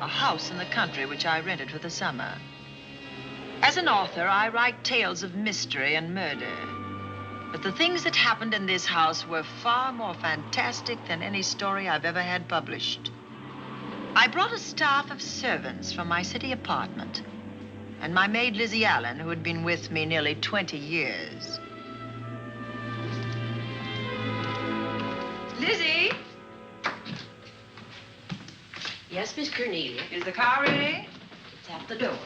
a house in the country which I rented for the summer. As an author, I write tales of mystery and murder. But the things that happened in this house were far more fantastic than any story I've ever had published. I brought a staff of servants from my city apartment, and my maid, Lizzy Allen, who had been with me nearly 20 years. Lizzy? Yes, Miss Cornelia. Is the car ready? It's at the door.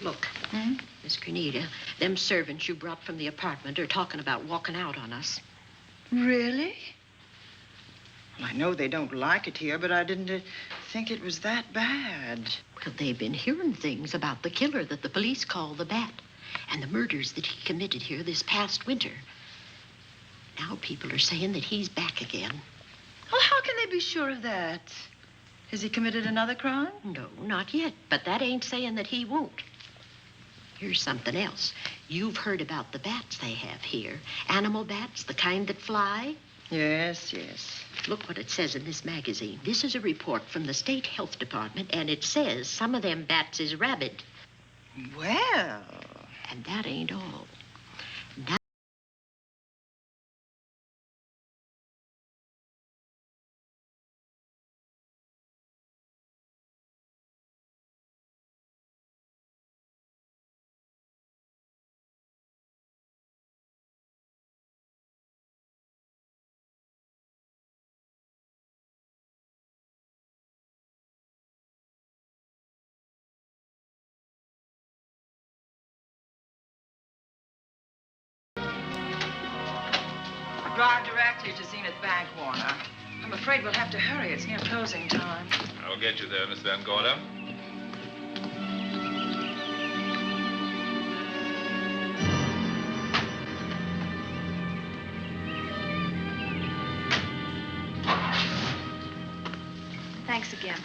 Look, Miss Cornelia, them servants you brought from the apartment are talking about walking out on us. Really? Well, I know they don't like it here, but I didn't think it was that bad. Well, they've been hearing things about the killer that the police call the Bat and the murders that he committed here this past winter. Now people are saying that he's back again. Well, how can they be sure of that? Has he committed another crime? No, not yet, but that ain't saying that he won't. Here's something else. You've heard about the bats they have here. Animal bats, the kind that fly. Yes, yes. Look what it says in this magazine. This is a report from the State Health Department, and it says some of them bats is rabid. Well... And that ain't all. Drive directly to Zenith Bank, Warner. I'm afraid we'll have to hurry. It's near closing time. I'll get you there, Miss Van Gorder. Thanks again.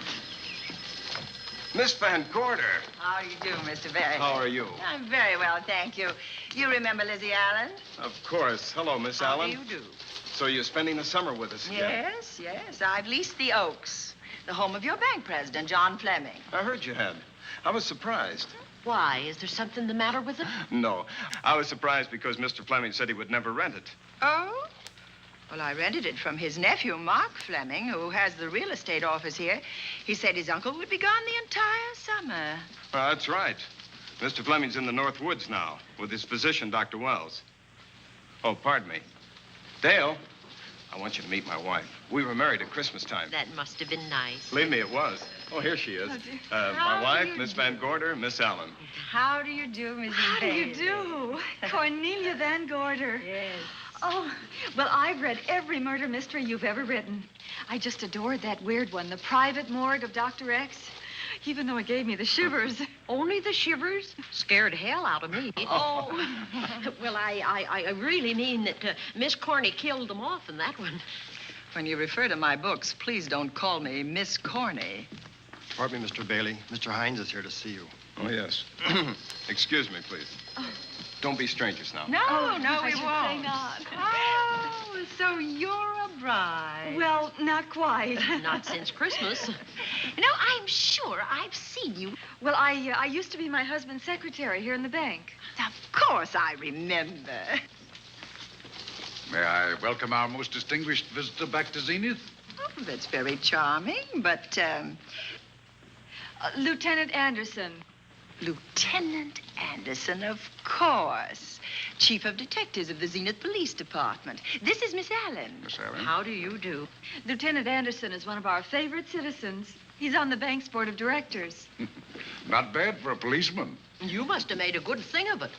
Miss Van Gorder. How do you do, Mr. Barry? How are you? I'm very well, thank you. You remember Lizzy Allen? Of course. Hello, Miss Allen. How do you do? So you're spending the summer with us again? Yes, yes. I've leased the Oaks, the home of your bank president, John Fleming. I heard you had. I was surprised. Why? Is there something the matter with it? No. I was surprised because Mr. Fleming said he would never rent it. Oh? Well, I rented it from his nephew, Mark Fleming, who has the real estate office here. He said his uncle would be gone the entire summer. Well, that's right. Mr. Fleming's in the North Woods now with his physician, Dr. Wells. Oh, pardon me. Dale, I want you to meet my wife. We were married at Christmas time. That must have been nice. Believe me, it was. Oh, here she is. My wife, Miss Van Gorder, Miss Allen. How do you do, Mrs. How do you Bailey? do? Cornelia Van Gorder. Yes. Oh, well, I've read every murder mystery you've ever written. I just adored that weird one, The Private Morgue of Dr. X, even though it gave me the shivers. Only the shivers? Scared hell out of me. Oh. Well, I really mean that Miss Corney killed them off in that one. When you refer to my books, please don't call me Miss Corney. Pardon me, Mr. Bailey. Mr. Hines is here to see you. Oh, yes. Excuse me, please. Don't be strangers now. No, Oh, no, I we should say won't. not. Oh, so you're a bride. Well, not quite. Not since Christmas. You know, I'm sure I've seen you. Well, I used to be my husband's secretary here in the bank. Of course I remember. May I welcome our most distinguished visitor back to Zenith? Oh, that's very charming, but, Lieutenant Anderson. Lieutenant Anderson, of course. Chief of Detectives of the Zenith Police Department. This is Miss Allen. Miss Allen? How do you do? Lieutenant Anderson is one of our favorite citizens. He's on the bank's board of directors. Not bad for a policeman. You must have made a good thing of it.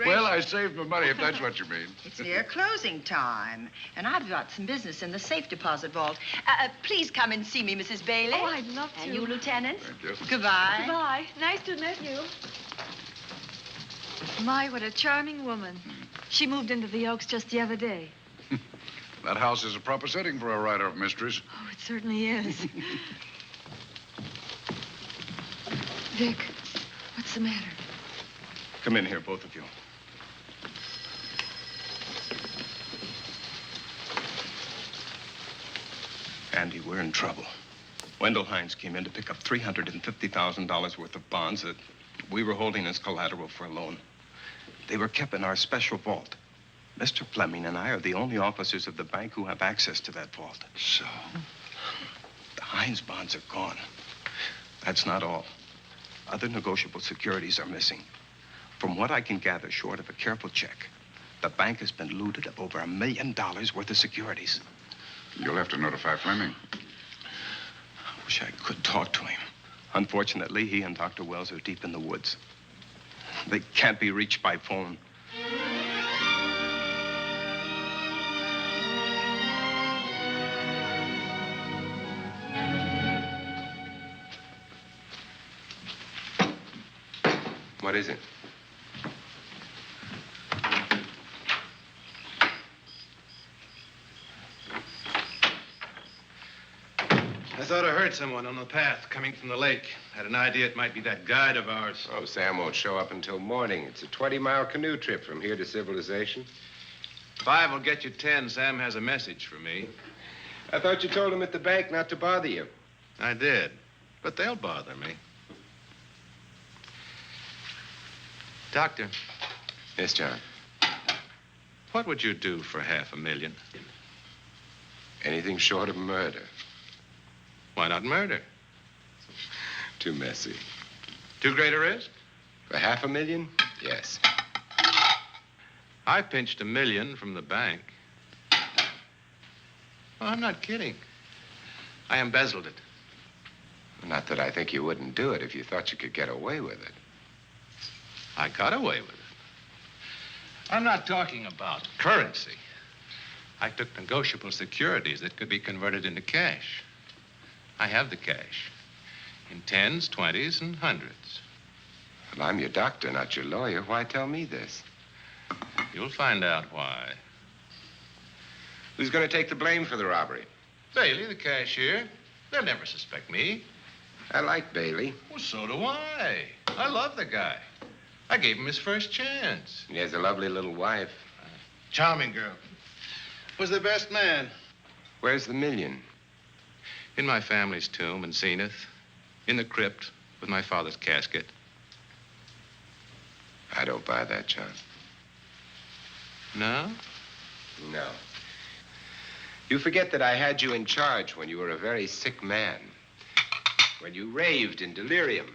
Well, I saved my money, if that's what you mean. It's near closing time, and I've got some business in the safe deposit vault. Please come and see me, Mrs. Bailey. Oh, I'd love to. And you, Lieutenant. Thank you. Goodbye. Goodbye. Nice to meet you. My, what a charming woman. She moved into the Oaks just the other day. That house is a proper setting for a writer of mysteries. Oh, it certainly is. Vic, what's the matter? Come in here, both of you. Andy, we're in trouble. Wendell Hines came in to pick up $350,000 worth of bonds that we were holding as collateral for a loan. They were kept in our special vault. Mr. Fleming and I are the only officers of the bank who have access to that vault. So? The Hines bonds are gone. That's not all. Other negotiable securities are missing. From what I can gather, short of a careful check, the bank has been looted of over $1 million worth of securities. You'll have to notify Fleming. I wish I could talk to him. Unfortunately, he and Dr. Wells are deep in the woods. They can't be reached by phone. What is it? I thought I heard someone on the path coming from the lake. Had an idea it might be that guide of ours. Oh, Sam won't show up until morning. It's a 20-mile canoe trip from here to civilization. 5 will get you 10. Sam has a message for me. I thought you told him at the bank not to bother you. I did, but they'll bother me. Doctor. Yes, John. What would you do for $500,000? Anything short of murder. Why not murder? Too messy. Too great a risk? For $500,000? Yes. I pinched $1 million from the bank. Oh, I'm not kidding. I embezzled it. Not that I think you wouldn't do it if you thought you could get away with it. I got away with it. I'm not talking about currency. I took negotiable securities that could be converted into cash. I have the cash in 10s, 20s, and 100s. Well, I'm your doctor, not your lawyer. Why tell me this? You'll find out why. Who's going to take the blame for the robbery? Bailey, the cashier. They'll never suspect me. I like Bailey. Well, so do I. I love the guy. I gave him his first chance. He has a lovely little wife. Charming girl. Was the best man. Where's the $1 million? In my family's tomb in Zenith. In the crypt with my father's casket. I don't buy that, John. No? No. You forget that I had you in charge when you were a very sick man. When you raved in delirium.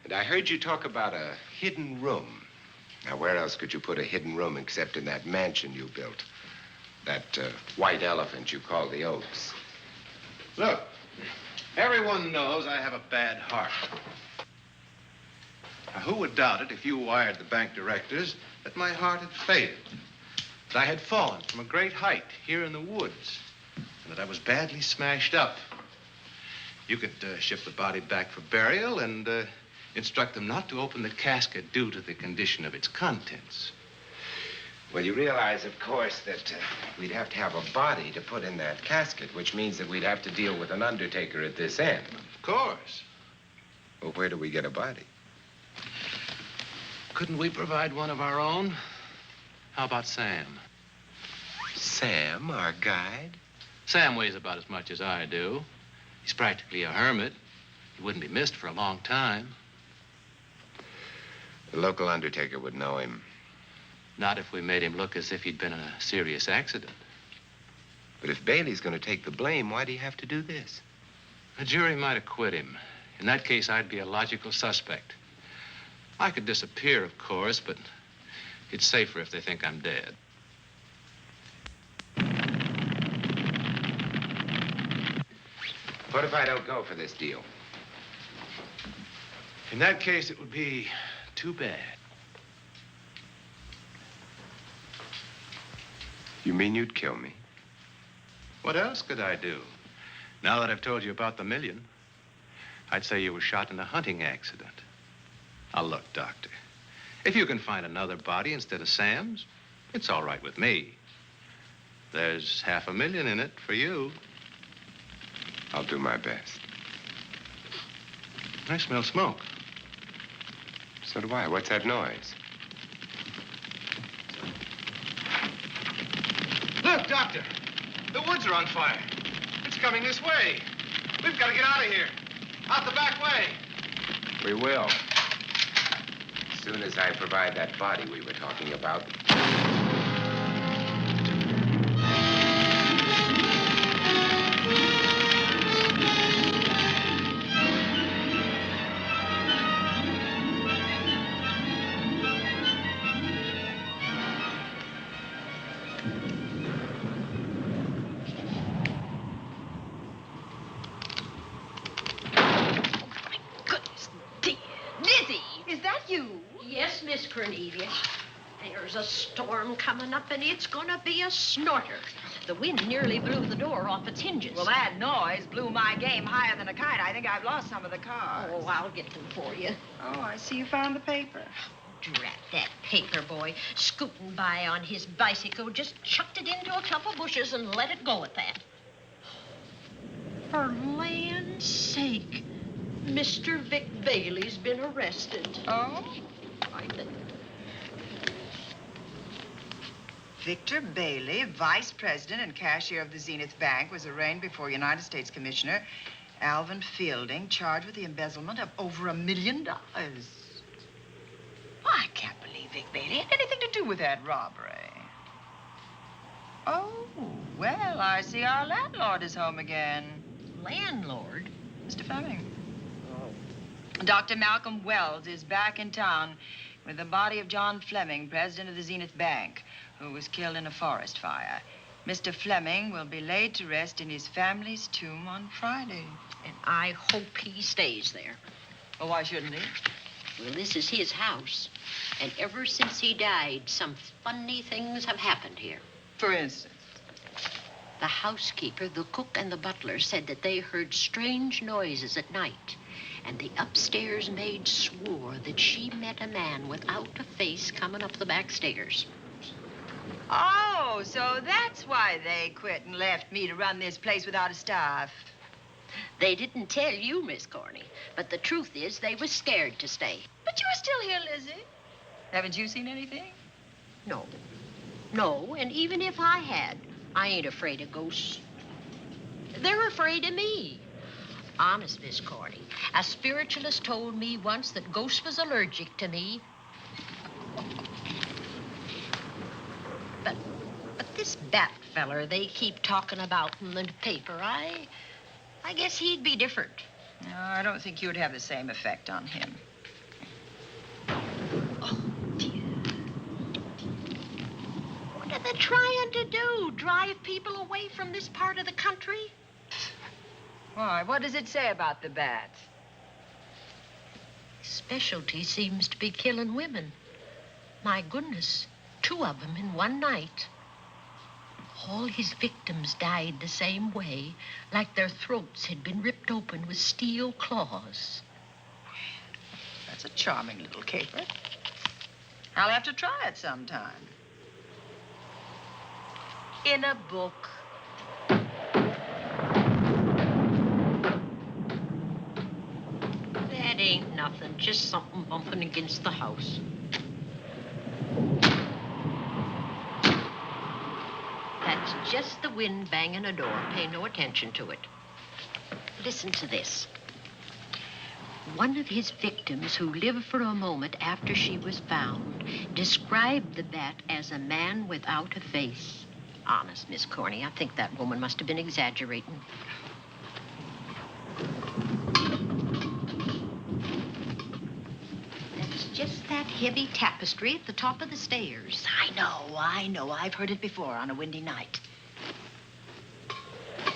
And I heard you talk about a hidden room. Now, where else could you put a hidden room except in that mansion you built? That white elephant you call the Oaks. Look, everyone knows I have a bad heart. Now, who would doubt it if you wired the bank directors that my heart had failed? That I had fallen from a great height here in the woods. And that I was badly smashed up. You could ship the body back for burial and instruct them not to open the casket due to the condition of its contents. Well, you realize, of course, that we'd have to have a body to put in that casket, which means that we'd have to deal with an undertaker at this end. Of course. Well, where do we get a body? Couldn't we provide one of our own? How about Sam? Sam, our guide? Sam weighs about as much as I do. He's practically a hermit. He wouldn't be missed for a long time. The local undertaker would know him. Not if we made him look as if he'd been in a serious accident. But if Bailey's going to take the blame, why'd he have to do this? A jury might acquit him. In that case, I'd be a logical suspect. I could disappear, of course, but it's safer if they think I'm dead. What if I don't go for this deal? In that case, it would be too bad. You mean you'd kill me? What else could I do? Now that I've told you about the $1 million, I'd say you were shot in a hunting accident. Now, look, Doctor, if you can find another body instead of Sam's, it's all right with me. There's $500,000 in it for you. I'll do my best. I smell smoke. So do I. What's that noise? Look, Doctor, the woods are on fire. It's coming this way. We've got to get out of here. Out the back way. We will. As soon as I provide that body we were talking about. Yes, Miss Cornelia. There's a storm coming up, and it's gonna be a snorter. The wind nearly blew the door off its hinges. Well, that noise blew my game higher than a kite. I think I've lost some of the cars. Oh, I'll get them for you. Oh, I see you found the paper. Drat that paper boy, scooting by on his bicycle, just chucked it into a clump of bushes and let it go at that. For land's sake, Mr. Vic Bailey's been arrested. Oh? I think. Victor Bailey, vice president and cashier of the Zenith Bank, was arraigned before United States Commissioner Alvin Fielding, charged with the embezzlement of over $1 million. I can't believe Vic Bailey had anything to do with that robbery. Oh, well, I see our landlord is home again. Landlord? Mr. Fleming. Dr. Malcolm Wells is back in town with the body of John Fleming, president of the Zenith Bank, who was killed in a forest fire. Mr. Fleming will be laid to rest in his family's tomb on Friday. And I hope he stays there. Well, why shouldn't he? Well, this is his house. And ever since he died, some funny things have happened here. For instance? The housekeeper, the cook, and the butler said that they heard strange noises at night. And the upstairs maid swore that she met a man without a face coming up the back stairs. Oh, so that's why they quit and left me to run this place without a staff. They didn't tell you, Miss Corney, but the truth is they were scared to stay. But you're still here, Lizzy. Haven't you seen anything? No. No, and even if I had, I ain't afraid of ghosts. They're afraid of me. Honest, Miss Corney, a spiritualist told me once that ghosts was allergic to me. But this Bat feller they keep talking about in the paper, I guess he'd be different. No, I don't think you'd have the same effect on him. Oh, dear. What are they trying to do? Drive people away from this part of the country? Why? What does it say about the bats? Specialty seems to be killing women. My goodness, 2 of them in one night. All his victims died the same way, like their throats had been ripped open with steel claws. That's a charming little caper. I'll have to try it sometime. In a book. That ain't nothing, just something bumping against the house. That's just the wind banging a door. Pay no attention to it. Listen to this. One of his victims, who lived for a moment after she was found, described the bat as a man without a face. Honest, Miss Corney, I think that woman must have been exaggerating. That's just that heavy tapestry at the top of the stairs. I know. I've heard it before on a windy night. But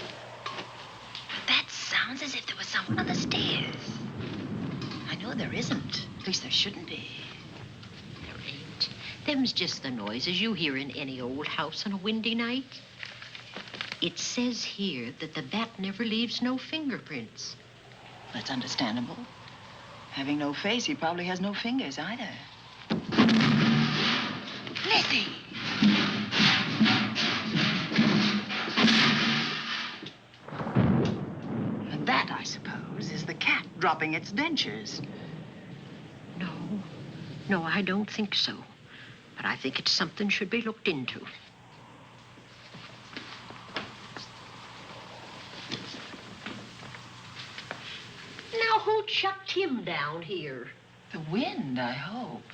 that sounds as if there was someone on the stairs. I know there isn't. At least there shouldn't be. There ain't. Them's just the noises you hear in any old house on a windy night. It says here that the bat never leaves no fingerprints. That's understandable. Having no face, he probably has no fingers either. Lizzy! And that, I suppose, is the cat dropping its dentures. No, I don't think so. But I think it's something should be looked into. Now, who chucked him down here? The wind, I hope.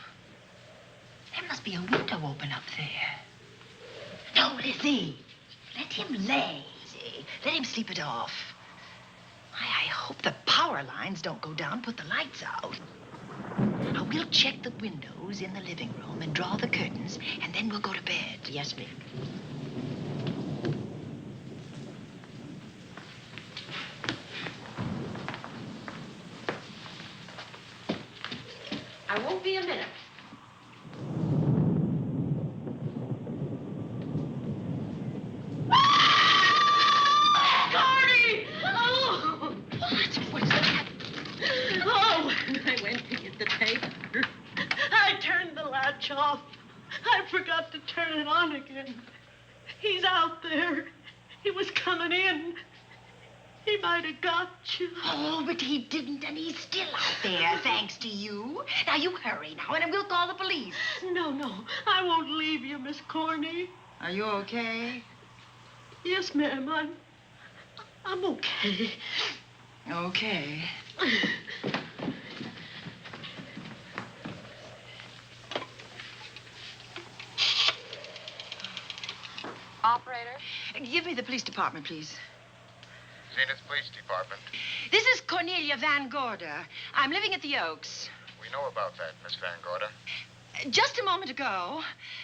There must be a window open up there. No, Lizzy. Let him lay. Let him sleep it off. I hope the power lines don't go down, put the lights out. Now, we'll check the windows in the living room and draw the curtains, and then we'll go to bed. Yes, ma'am. I won't be a minute. Gordy! Oh! What's that? Oh, when I went to get the tape, I turned the latch off. I forgot to turn it on again. He's out there. He was coming in. He might have got you. Oh, but he didn't, and he's still out there, thanks to you. Now, you hurry now, and we'll call the police. No, I won't leave you, Miss Corny. Are you okay? Yes, ma'am, I'm okay. Okay. Operator? Give me the police department, please. Zenith Police Department. This is Cornelia Van Gorder. I'm living at the Oaks. We know about that, Miss Van Gorder. Just a moment ago,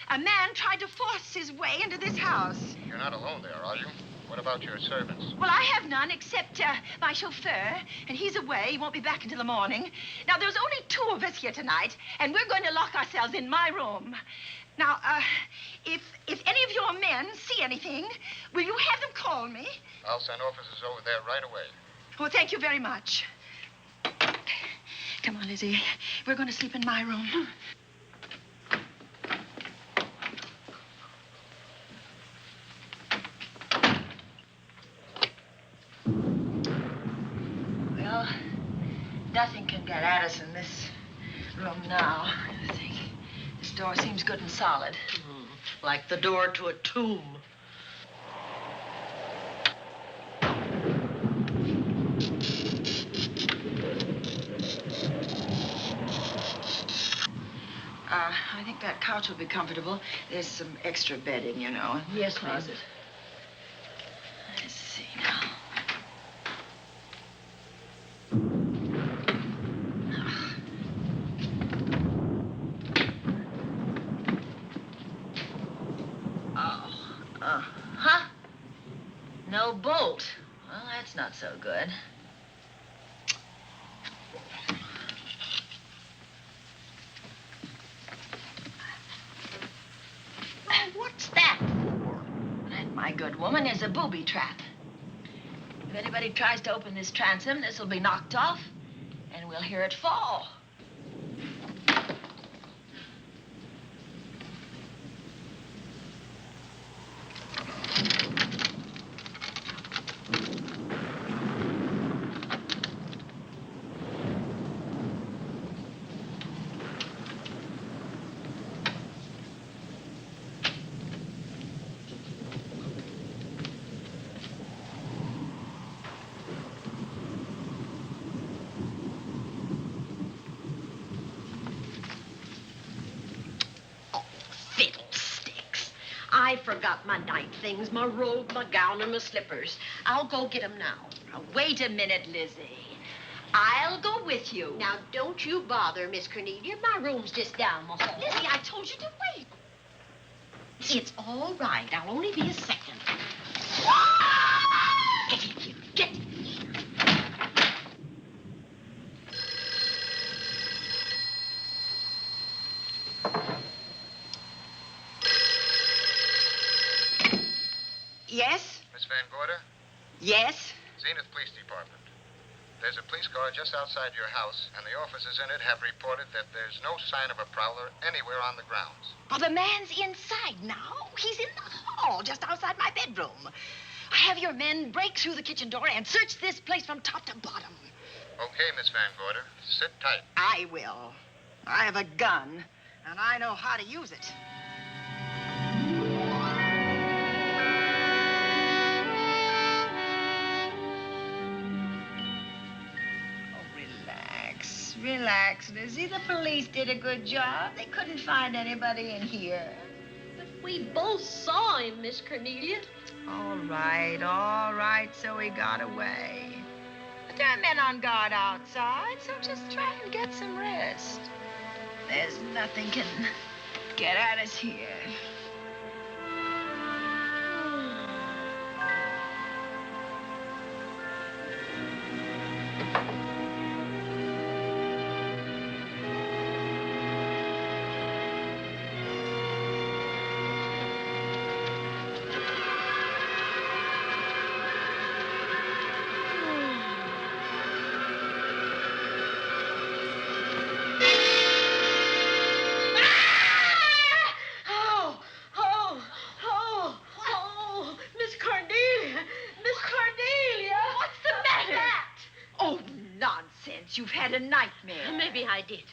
a man tried to force his way into this house. You're not alone there, are you? What about your servants? Well, I have none except my chauffeur, and he's away. He won't be back until the morning. Now, there's only 2 of us here tonight, and we're going to lock ourselves in my room. Now, if any of your men see anything, will you have them call me? I'll send officers over there right away. Oh, thank you very much. Come on, Lizzy. We're going to sleep in my room. Well, nothing can get at us in this room now, I think. This door seems good and solid. Like the door to a tomb. I think that couch will be comfortable. There's some extra bedding, you know. Yes, ma'am. Closet. Let's see now. Huh? No bolt. Well, that's not so good. What's that for? That, my good woman, is a booby trap. If anybody tries to open this transom, this will be knocked off, and we'll hear it fall. I forgot my night things, my robe, my gown, and my slippers. I'll go get them now. Now, wait a minute, Lizzy. I'll go with you. Now, don't you bother, Miss Cornelia. My room's just down the hall. Lizzy, I told you to wait. It's all right. I'll only be a second. Get in here. Get in here. Yes? Miss Van Gorder? Yes? Zenith Police Department. There's a police car just outside your house, and the officers in it have reported that there's no sign of a prowler anywhere on the grounds. Well, the man's inside now. He's in the hall, just outside my bedroom. Have your men break through the kitchen door and search this place from top to bottom. Okay, Miss Van Gorder. Sit tight. I will. I have a gun, and I know how to use it. relax, Lizzy. The police did a good job. They couldn't find anybody in here. But we both saw him, Miss Cornelia. All right, so he got away. But there are men on guard outside, so just try and get some rest. There's nothing can get at us here. You've had a nightmare. Maybe I did.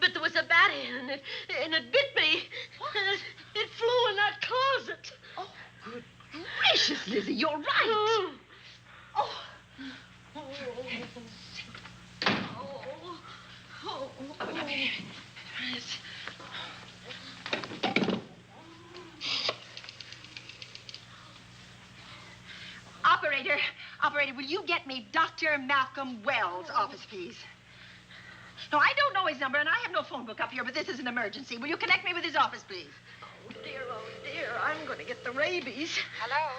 But there was a bat in it, and it bit me. It flew in that closet. Oh, good gracious, Lizzy, you're right. Oh. Operator, will you get me Dr. Malcolm Wells' office, please? No, I don't know his number, and I have no phone book up here, but this is an emergency. Will you connect me with his office, please? Oh, dear, I'm going to get the rabies. Hello?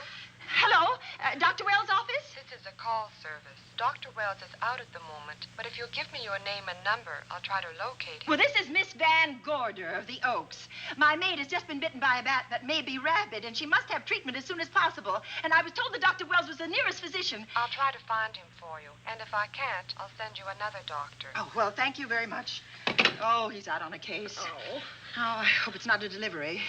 Hello? Dr. Wells' office? This is a call service. Dr. Wells is out at the moment, but if you'll give me your name and number, I'll try to locate him. Well, this is Miss Van Gorder of the Oaks. My maid has just been bitten by a bat that may be rabid, and she must have treatment as soon as possible. And I was told that Dr. Wells was the nearest physician. I'll try to find him for you, and if I can't, I'll send you another doctor. Oh, well, thank you very much. Oh, he's out on a case. Oh. Oh, I hope it's not a delivery.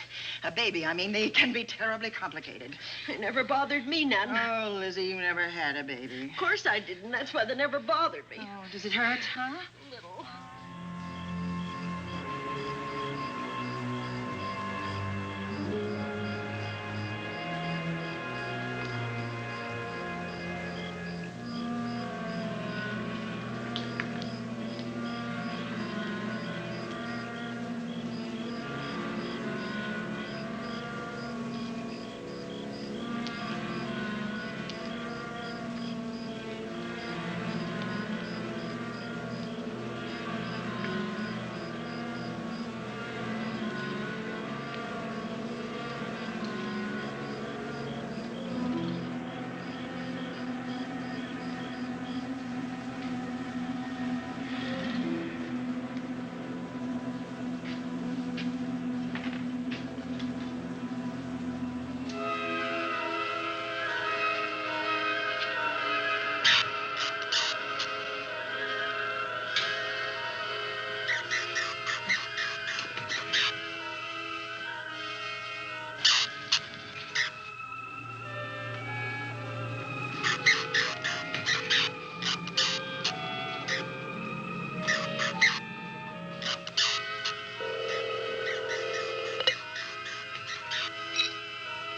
A baby, I mean. They can be terribly complicated. It never bothered me none. Oh, Lizzy, you never had a baby. Of course I didn't. That's why they never bothered me. Oh, does it hurt, huh? Little.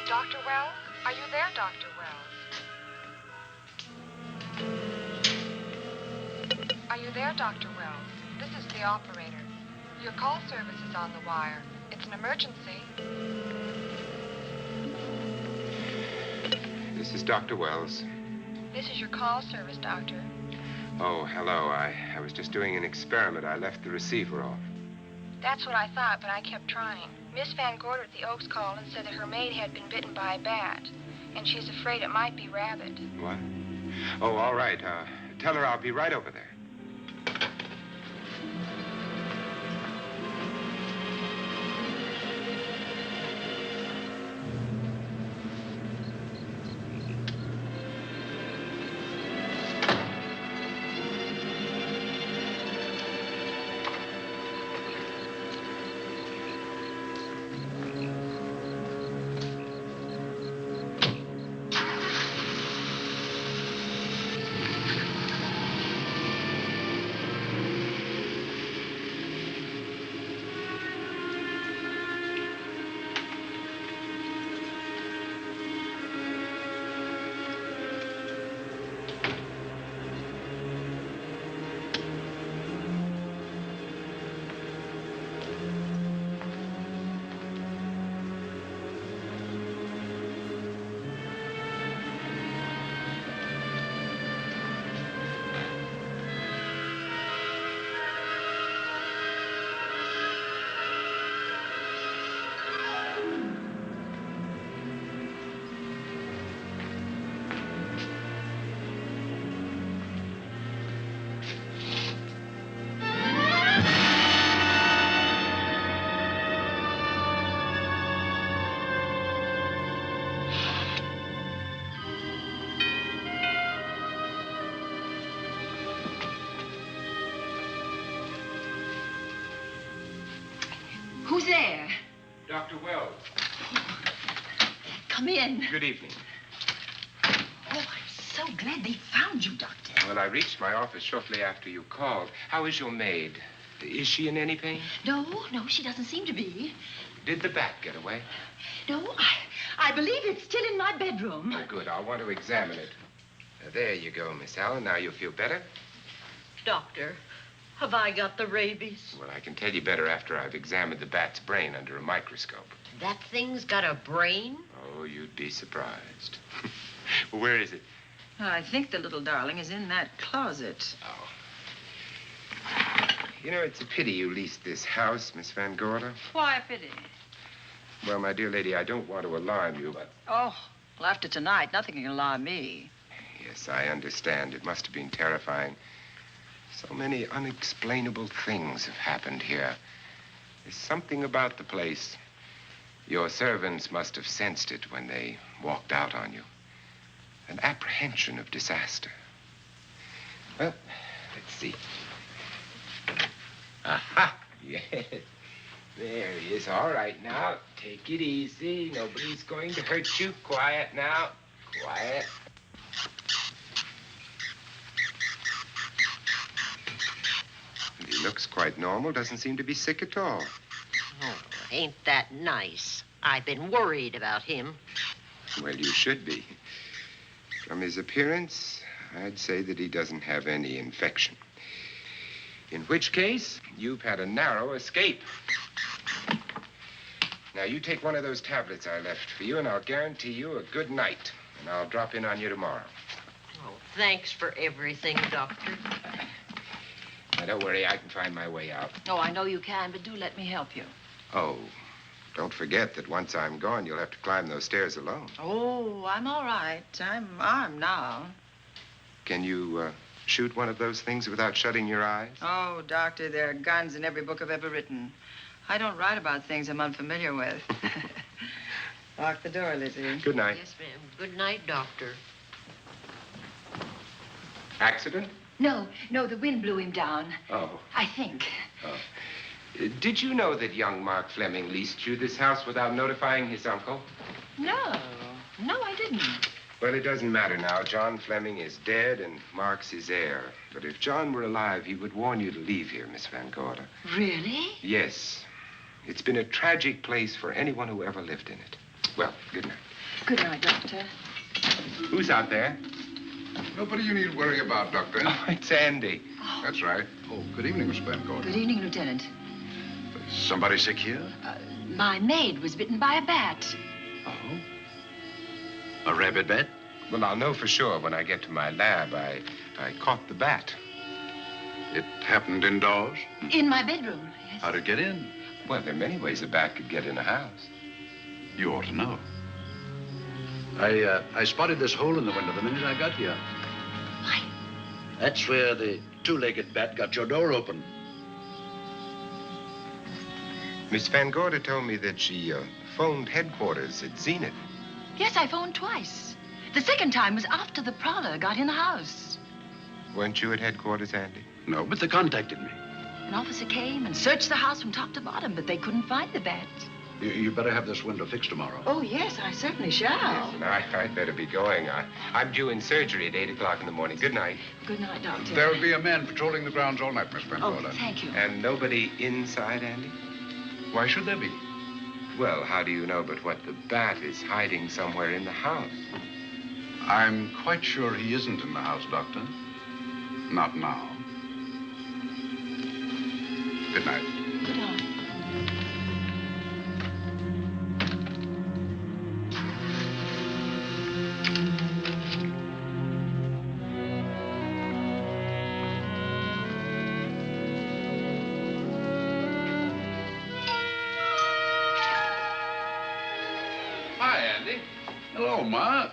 Dr. Wells? Are you there, Dr. Wells? Are you there, Dr. Wells? This is the operator. Your call service is on the wire. It's an emergency. This is Dr. Wells. This is your call service, Doctor. Oh, hello. I was just doing an experiment. I left the receiver off. That's what I thought, but I kept trying. Miss Van Gorder at the Oaks called and said that her maid had been bitten by a bat, and she's afraid it might be rabid. What? Oh, all right. Tell her I'll be right over there. Who's there? Dr. Wells. Come in. Good evening. Oh, I'm so glad they found you, Doctor. Well, I reached my office shortly after you called. How is your maid? Is she in any pain? No, she doesn't seem to be. Did the bat get away? No, I believe it's still in my bedroom. Oh, good. I'll want to examine it. There you go, Miss Allen. Now you feel better? Doctor, have I got the rabies? Well, I can tell you better after I've examined the bat's brain under a microscope. That thing's got a brain? Oh, you'd be surprised. Well, where is it? I think the little darling is in that closet. Oh. You know, it's a pity you leased this house, Miss Van Gorder. Why a pity? Well, my dear lady, I don't want to alarm you, but... Oh, well, after tonight, nothing can alarm me. Yes, I understand. It must have been terrifying. So many unexplainable things have happened here. There's something about the place. Your servants must have sensed it when they walked out on you. An apprehension of disaster. Well, let's see. Aha! Yes. There he is. All right, now, take it easy. Nobody's going to hurt you. Quiet now. Quiet. And he looks quite normal. Doesn't seem to be sick at all. Oh, ain't that nice? I've been worried about him. Well, you should be. From his appearance, I'd say that he doesn't have any infection. In which case, you've had a narrow escape. Now, you take one of those tablets I left for you, and I'll guarantee you a good night. And I'll drop in on you tomorrow. Oh, thanks for everything, Doctor. Now, don't worry. I can find my way out. Oh, I know you can, but do let me help you. Oh, don't forget that once I'm gone, you'll have to climb those stairs alone. Oh, I'm all right. I'm armed now. Can you shoot one of those things without shutting your eyes? Oh, Doctor, there are guns in every book I've ever written. I don't write about things I'm unfamiliar with. Lock the door, Lizzy. Good night. Yes, ma'am. Good night, Doctor. Accident? No, the wind blew him down. Oh. I think. Oh. Did you know that young Mark Fleming leased you this house without notifying his uncle? No, I didn't. Well, it doesn't matter now. John Fleming is dead, and Mark's his heir. But if John were alive, he would warn you to leave here, Miss Van Gorder. Really? Yes. It's been a tragic place for anyone who ever lived in it. Well, good night. Good night, Doctor. Who's out there? Nobody you need worry about, Doctor. Oh, it's Andy. That's right. Oh, good evening, Miss Van Gorder. Good evening, Lieutenant. Somebody sick here? My maid was bitten by a bat. Oh? A rabid bat? Well, I'll know for sure when I get to my lab. I caught the bat. It happened indoors? In my bedroom, yes. How'd it get in? Well, there are many ways a bat could get in a house. You ought to know. I spotted this hole in the window the minute I got here. Why? That's where the two-legged bat got your door open. Miss Van Gorder told me that she phoned headquarters at Zenith. Yes, I phoned twice. The second time was after the prowler got in the house. Weren't you at headquarters, Andy? No, but they contacted me. An officer came and searched the house from top to bottom, but they couldn't find the bat. You better have this window fixed tomorrow. Oh, yes, I certainly shall. Listen, I'd better be going. I'm due in surgery at 8 o'clock in the morning. Good night. Good night, Doctor. There'll be a man patrolling the grounds all night, Miss Van Oh, Gorder. thank you. And nobody inside, Andy? Why should there be? Well, how do you know but what the bat is hiding somewhere in the house? I'm quite sure he isn't in the house, Doctor. Not now. Good night. Good night. Hi, Andy. Hello, Mark.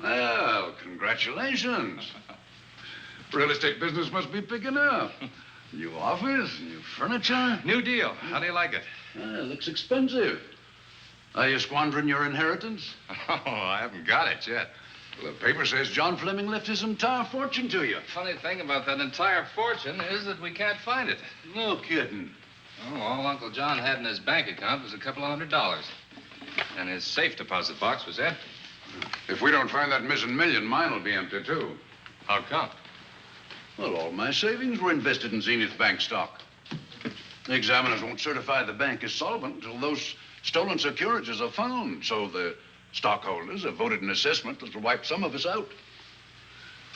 Well, congratulations. Real estate business must be picking up. New office, new furniture. New deal. How do you like it? Looks expensive. Are you squandering your inheritance? Oh, I haven't got it yet. Well, the paper says John Fleming left his entire fortune to you. Funny thing about that entire fortune is that we can't find it. No kidding. Oh, all Uncle John had in his bank account was a couple of $100. And his safe deposit box was empty. If we don't find that missing million, mine will be empty, too. How come? Well, all my savings were invested in Zenith Bank stock. The examiners won't certify the bank is solvent until those stolen securities are found. So the stockholders have voted an assessment that will wipe some of us out.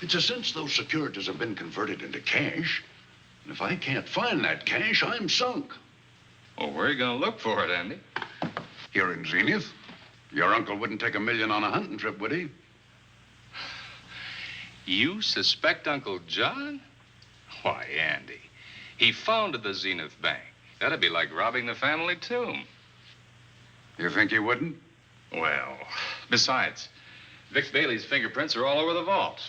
It's a since those securities have been converted into cash. And if I can't find that cash, I'm sunk. Well, where are you going to look for it, Andy? Here in Zenith. Your uncle wouldn't take $1 million on a hunting trip, would he? You suspect Uncle John? Why, Andy, he founded the Zenith Bank. That'd be like robbing the family tomb. You think he wouldn't? Well, besides, Vic Bailey's fingerprints are all over the vault.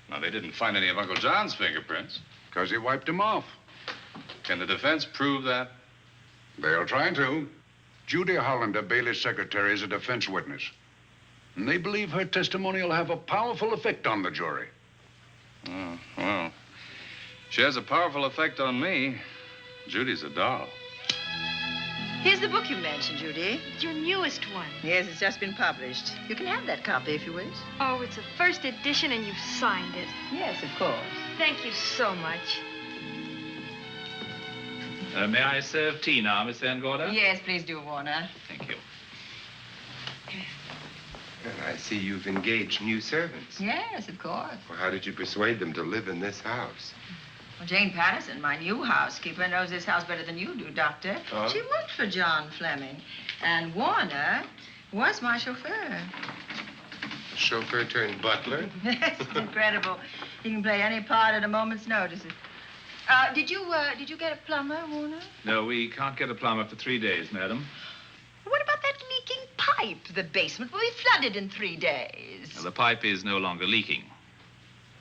Now, they didn't find any of Uncle John's fingerprints. Because he wiped them off. Can the defense prove that? They'll try to. Judy Hollander, Bailey's secretary, is a defense witness. And they believe her testimony will have a powerful effect on the jury. Oh, well, she has a powerful effect on me. Judy's a doll. Here's the book you mentioned, Judy. It's your newest one. Yes, it's just been published. You can have that copy if you wish. Oh, it's a first edition and you've signed it. Yes, of course. Thank you so much. May I serve tea now, Miss Van Gorder? Yes, please do, Warner. Thank you. Well, I see you've engaged new servants. Yes, of course. Well, how did you persuade them to live in this house? Well, Jane Patterson, my new housekeeper, knows this house better than you do, Doctor. Oh? She worked for John Fleming. And Warner was my chauffeur. Chauffeur turned butler? Yes, it's incredible. He can play any part at a moment's notice. Did you get a plumber, Warner? No, we can't get a plumber for 3 days, madam. What about that leaking pipe? The basement will be flooded in 3 days. Well, the pipe is no longer leaking.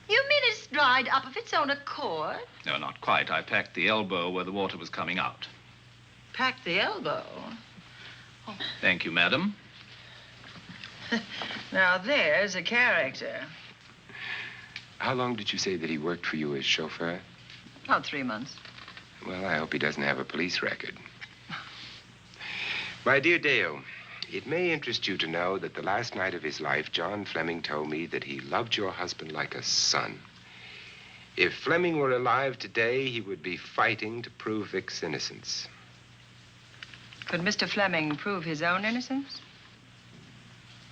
You mean it's dried up of its own accord? No, not quite. I packed the elbow where the water was coming out. Packed the elbow? Thank you, madam. Now, there's a character. How long did you say that he worked for you as chauffeur? About 3 months. Well, I hope he doesn't have a police record. My dear Dale, it may interest you to know that the last night of his life, John Fleming told me that he loved your husband like a son. If Fleming were alive today, he would be fighting to prove Vic's innocence. Could Mr. Fleming prove his own innocence?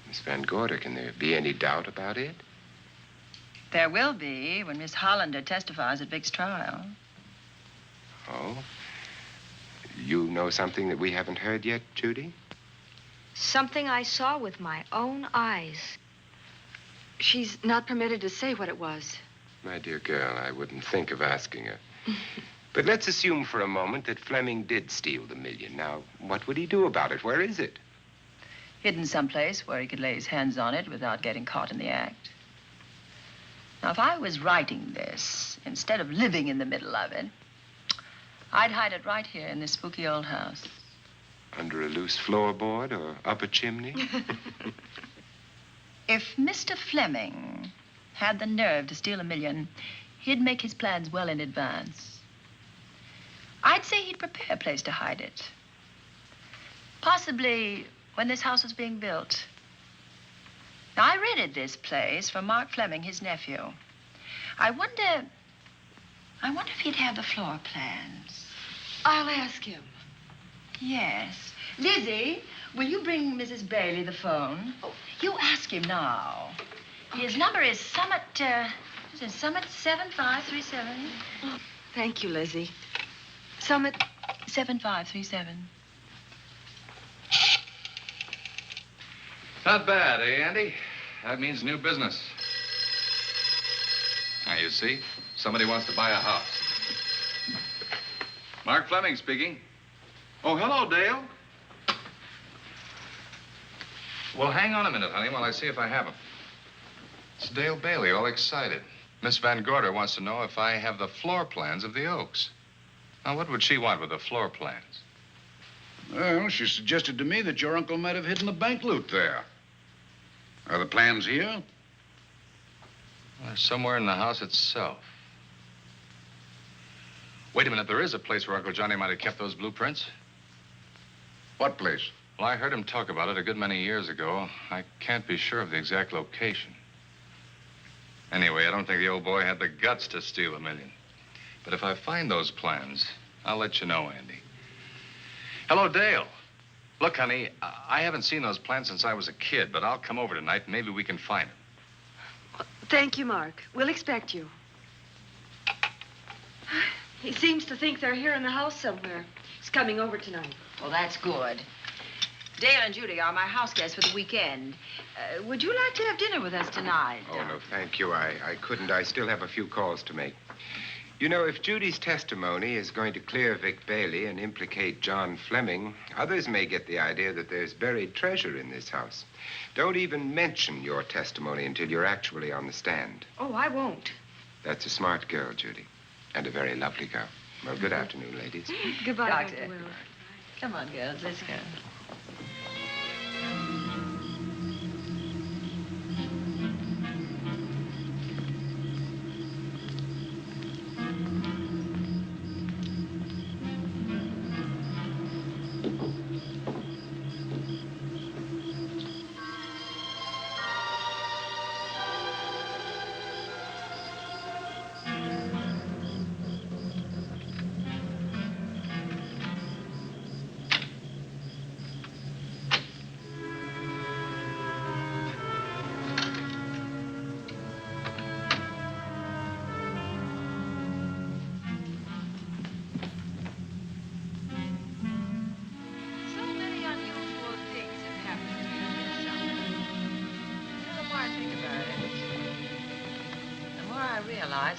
Miss Van Gorder, can there be any doubt about it? There will be when Miss Hollander testifies at Vic's trial. Oh? You know something that we haven't heard yet, Judy? Something I saw with my own eyes. She's not permitted to say what it was. My dear girl, I wouldn't think of asking her. But let's assume for a moment that Fleming did steal the $1 million. Now, what would he do about it? Where is it? Hidden someplace where he could lay his hands on it without getting caught in the act. Now, if I was writing this, instead of living in the middle of it, I'd hide it right here in this spooky old house. Under a loose floorboard or up a chimney? If Mr. Fleming had the nerve to steal $1 million, he'd make his plans well in advance. I'd say he'd prepare a place to hide it. Possibly when this house was being built. Now, I rented this place from Mark Fleming, his nephew. I wonder if he'd have the floor plans. I'll ask him. Yes. Lizzy, will you bring Mrs. Bailey the phone? Oh, you ask him now. His number is Summit 7537. Thank you, Lizzy. Summit 7537. Not bad, eh, Andy? That means new business. Now, you see, somebody wants to buy a house. Mark Fleming speaking. Oh, hello, Dale. Well, hang on a minute, honey, while I see if I have him. It's Dale Bailey, all excited. Miss Van Gorder wants to know if I have the floor plans of the Oaks. Now, what would she want with the floor plans? Well, she suggested to me that your uncle might have hidden the bank loot there. Are the plans here? Well, they're somewhere in the house itself. Wait a minute, there is a place where Uncle Johnny might have kept those blueprints. What place? Well, I heard him talk about it a good many years ago. I can't be sure of the exact location. Anyway, I don't think the old boy had the guts to steal $1 million. But if I find those plans, I'll let you know, Andy. Hello, Dale. Look, honey, I haven't seen those plans since I was a kid, but I'll come over tonight and maybe we can find them. Thank you, Mark. We'll expect you. He seems to think they're here in the house somewhere. He's coming over tonight. Well, that's good. Dale and Judy are my house guests for the weekend. Would you like to have dinner with us tonight? Oh, no, thank you. I couldn't. I still have a few calls to make. You know, if Judy's testimony is going to clear Vic Bailey and implicate John Fleming, others may get the idea that there's buried treasure in this house. Don't even mention your testimony until you're actually on the stand. Oh, I won't. That's a smart girl, Judy, and a very lovely girl. Well, good afternoon, ladies. Goodbye, Doctor. Dr. Wilbur. Come on, girls, let's go.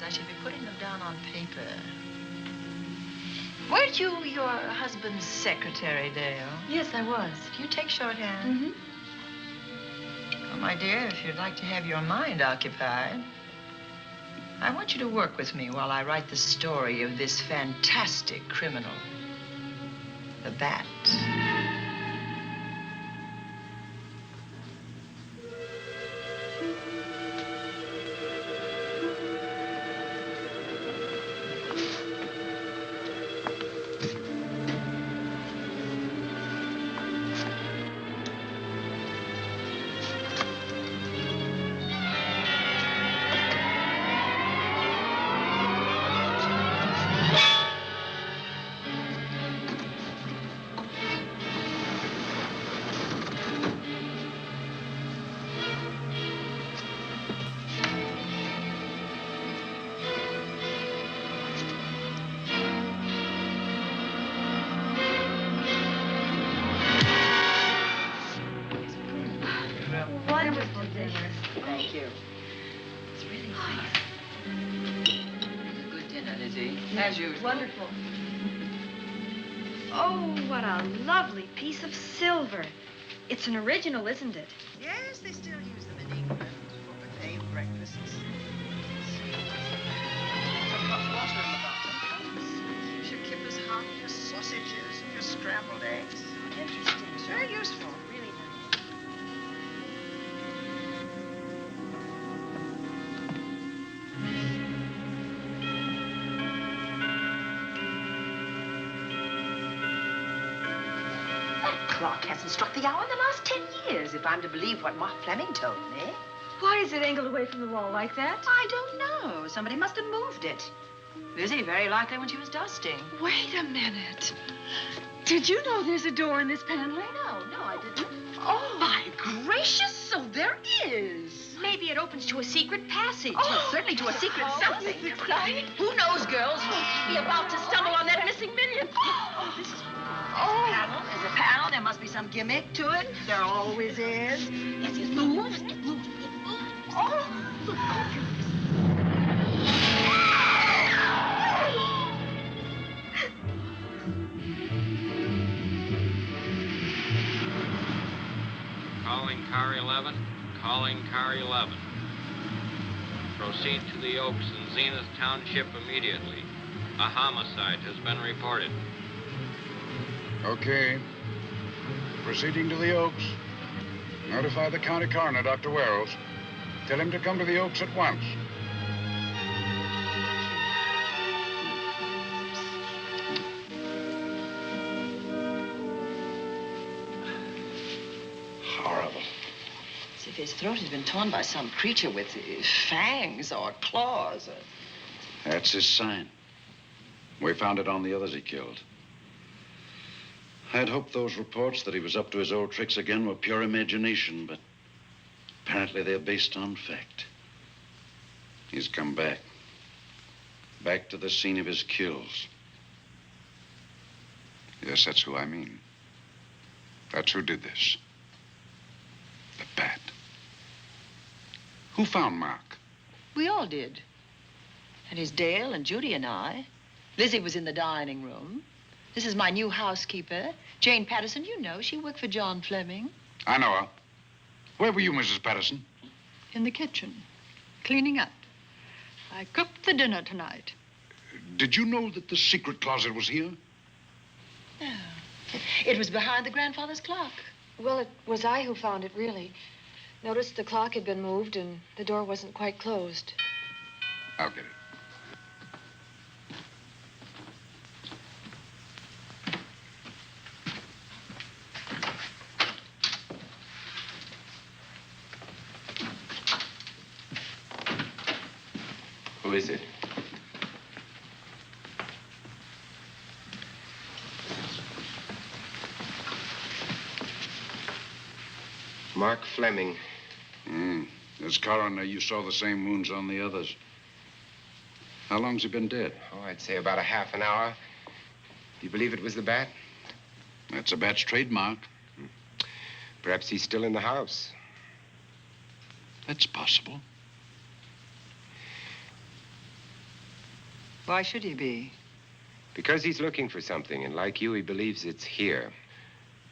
I should be putting them down on paper. Weren't you your husband's secretary, Dale? Yes, I was. Do you take shorthand? Mm-hmm. Well, my dear, if you'd like to have your mind occupied, I want you to work with me while I write the story of this fantastic criminal, the Bat. Thank you. It's really nice. A good dinner, Lizzy, as usual. Wonderful. Oh, what a lovely piece of silver. It's an original, isn't it? Yes, they still use them in England for buffet breakfasts. Some hot water in the bottom. You should keep as hot your sausages and your scrambled eggs. Interesting. It's very useful. Really nice. Clock hasn't struck the hour in the last 10 years, if I'm to believe what Mark Fleming told me. Why is it angled away from the wall like that? I don't know. Somebody must have moved it. Lizzy, very likely when she was dusting. Wait a minute. Did you know there's a door in this paneling? No, I didn't. Oh, my gracious, so there is. Maybe it opens to a secret passage. Oh. Certainly to a secret something. Right? Who knows, girls? We'll be about to stumble on that missing million. Oh, this is panel. There's a panel. There must be some gimmick to it. There always is. Yes, it moves. It moves. It moves. Oh. Calling car 11. Calling car 11. Proceed to the Oaks in Zenith Township immediately. A homicide has been reported. Okay. Proceeding to the Oaks. Notify the county coroner, Dr. Wells. Tell him to come to the Oaks at once. His throat has been torn by some creature with fangs or claws. That's his sign. We found it on the others he killed. I'd hoped those reports that he was up to his old tricks again were pure imagination, but apparently they're based on fact. He's come back. Back to the scene of his kills. Yes, that's who I mean. That's who did this. The bat. Who found Mark? We all did. And his Dale and Judy and I. Lizzy was in the dining room. This is my new housekeeper, Jane Patterson. You know, she worked for John Fleming. I know her. Where were you, Mrs. Patterson? In the kitchen, cleaning up. I cooked the dinner tonight. Did you know that the secret closet was here? No. It was behind the grandfather's clock. Well, it was I who found it, really. Noticed the clock had been moved and the door wasn't quite closed. I'll get it. Who is it? Mark Fleming. As coroner, you saw the same wounds on the others. How long's he been dead? Oh, I'd say about a half an hour. Do you believe it was the bat? That's a bat's trademark. Perhaps he's still in the house. That's possible. Why should he be? Because he's looking for something, and like you, he believes it's here.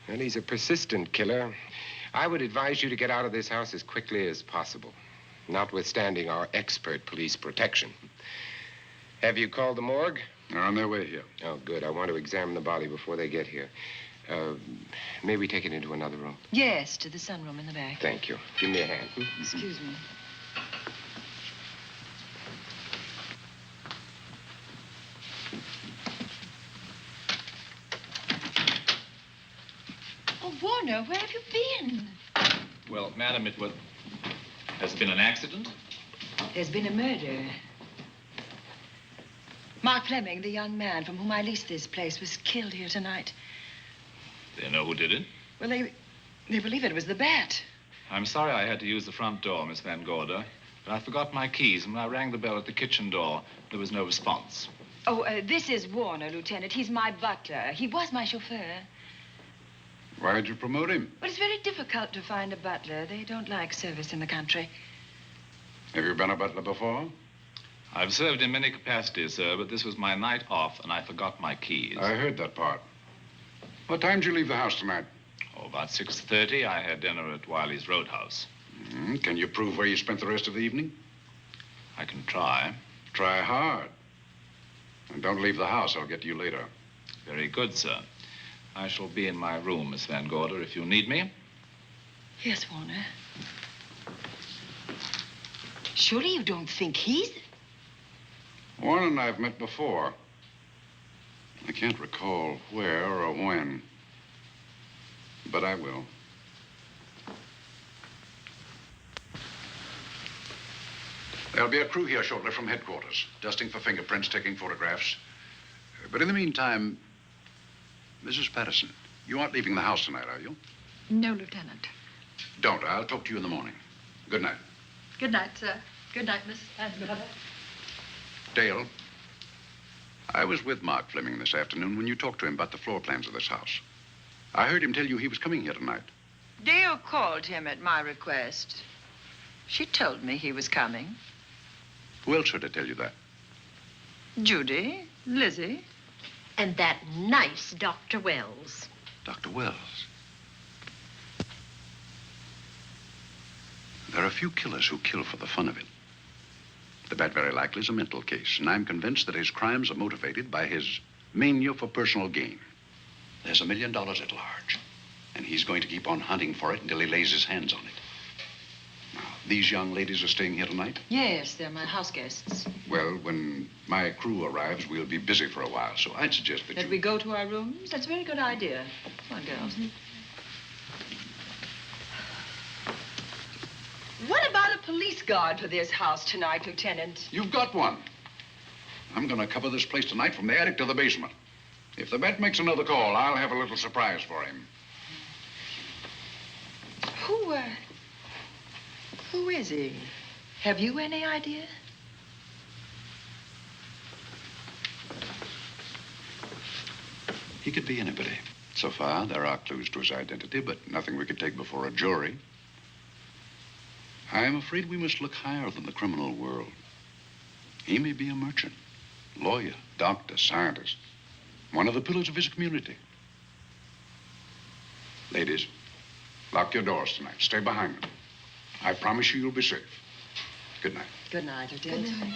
And he's a persistent killer. I would advise you to get out of this house as quickly as possible, notwithstanding our expert police protection. Have you called the morgue? They're on their way here. Oh, good. I want to examine the body before they get here. May we take it into another room? Yes, to the sunroom in the back. Thank you. Give me a hand. Excuse me. Oh, Warner, where have you been? Well, madam, has been an accident? There's been a murder. Mark Fleming, the young man from whom I leased this place, was killed here tonight. They know who did it? Well, they believe it was the bat. I'm sorry I had to use the front door, Miss Van Gorder, but I forgot my keys, and when I rang the bell at the kitchen door, there was no response. Oh, this is Warner, Lieutenant. He's my butler. He was my chauffeur. Why'd you promote him? Well, it's very difficult to find a butler. They don't like service in the country. Have you been a butler before? I've served in many capacities, sir, but this was my night off, and I forgot my keys. I heard that part. What time did you leave the house tonight? Oh, about 6:30. I had dinner at Wiley's Roadhouse. Can you prove where you spent the rest of the evening? I can try. Try hard. And don't leave the house. I'll get to you later. Very good, sir. I shall be in my room, Miss Van Gorder, if you need me. Yes, Warner. Surely you don't think he's... Warren and I have met before. I can't recall where or when, but I will. There'll be a crew here shortly from headquarters, dusting for fingerprints, taking photographs. But in the meantime, Mrs. Patterson, you aren't leaving the house tonight, are you? No, Lieutenant. Don't. I'll talk to you in the morning. Good night. Good night, sir. Good night, Miss Van Gorder. Dale, I was with Mark Fleming this afternoon when you talked to him about the floor plans of this house. I heard him tell you he was coming here tonight. Dale called him at my request. She told me he was coming. Who else should I tell you that? Judy, Lizzy. And that nice Dr. Wells. Dr. Wells. There are a few killers who kill for the fun of it. The bat very likely is a mental case, and I'm convinced that his crimes are motivated by his mania for personal gain. There's $1 million at large, and he's going to keep on hunting for it until he lays his hands on it. Now, these young ladies are staying here tonight? Yes, they're my house guests. Well, when my crew arrives, we'll be busy for a while, so I'd suggest that we go to our rooms? That's a very good idea. Come on, girls. police guard for this house tonight, Lieutenant. You've got one. I'm going to cover this place tonight from the attic to the basement. If the bat makes another call, I'll have a little surprise for him. Who is he? Have you any idea? He could be anybody. So far, there are clues to his identity, but nothing we could take before a jury. I'm afraid we must look higher than the criminal world. He may be a merchant, lawyer, doctor, scientist, one of the pillars of his community. Ladies, lock your doors tonight. Stay behind them. I promise you you'll be safe. Good night. Good night, Lieutenant. Good night.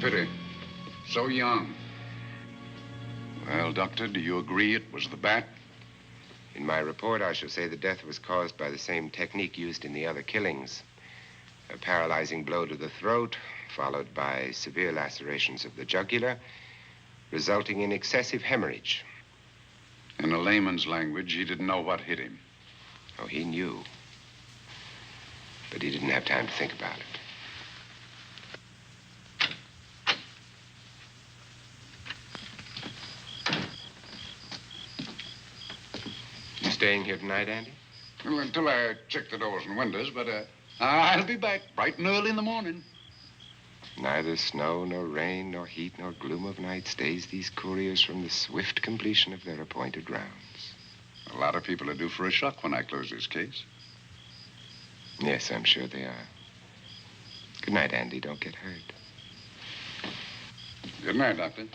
Pity. So young. Well, Doctor, do you agree it was the bat? In my report, I shall say the death was caused by the same technique used in the other killings. A paralyzing blow to the throat, followed by severe lacerations of the jugular, resulting in excessive hemorrhage. In a layman's language, he didn't know what hit him. Oh, he knew. But he didn't have time to think about it. Staying here tonight, Andy? Well, until I check the doors and windows, but I'll be back bright and early in the morning. Neither snow, nor rain, nor heat, nor gloom of night stays these couriers from the swift completion of their appointed rounds. A lot of people are due for a shock when I close this case. Yes, I'm sure they are. Good night, Andy. Don't get hurt. Good night, Doctor.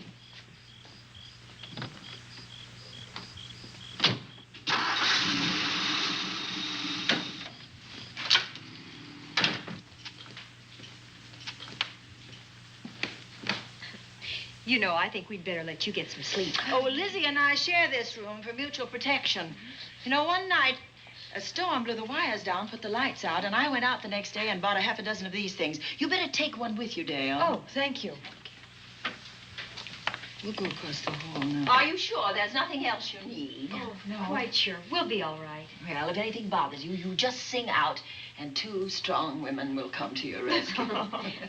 You know, I think we'd better let you get some sleep. Oh, Lizzy and I share this room for mutual protection. You know, one night, a storm blew the wires down, put the lights out, and I went out the next day and bought a half a dozen of these things. You better take one with you, Dale. Oh, thank you. We'll go across the hall now. Are you sure there's nothing else you need? Oh, no. Quite sure. We'll be all right. Well, if anything bothers you, you just sing out, and 2 strong women will come to your rescue.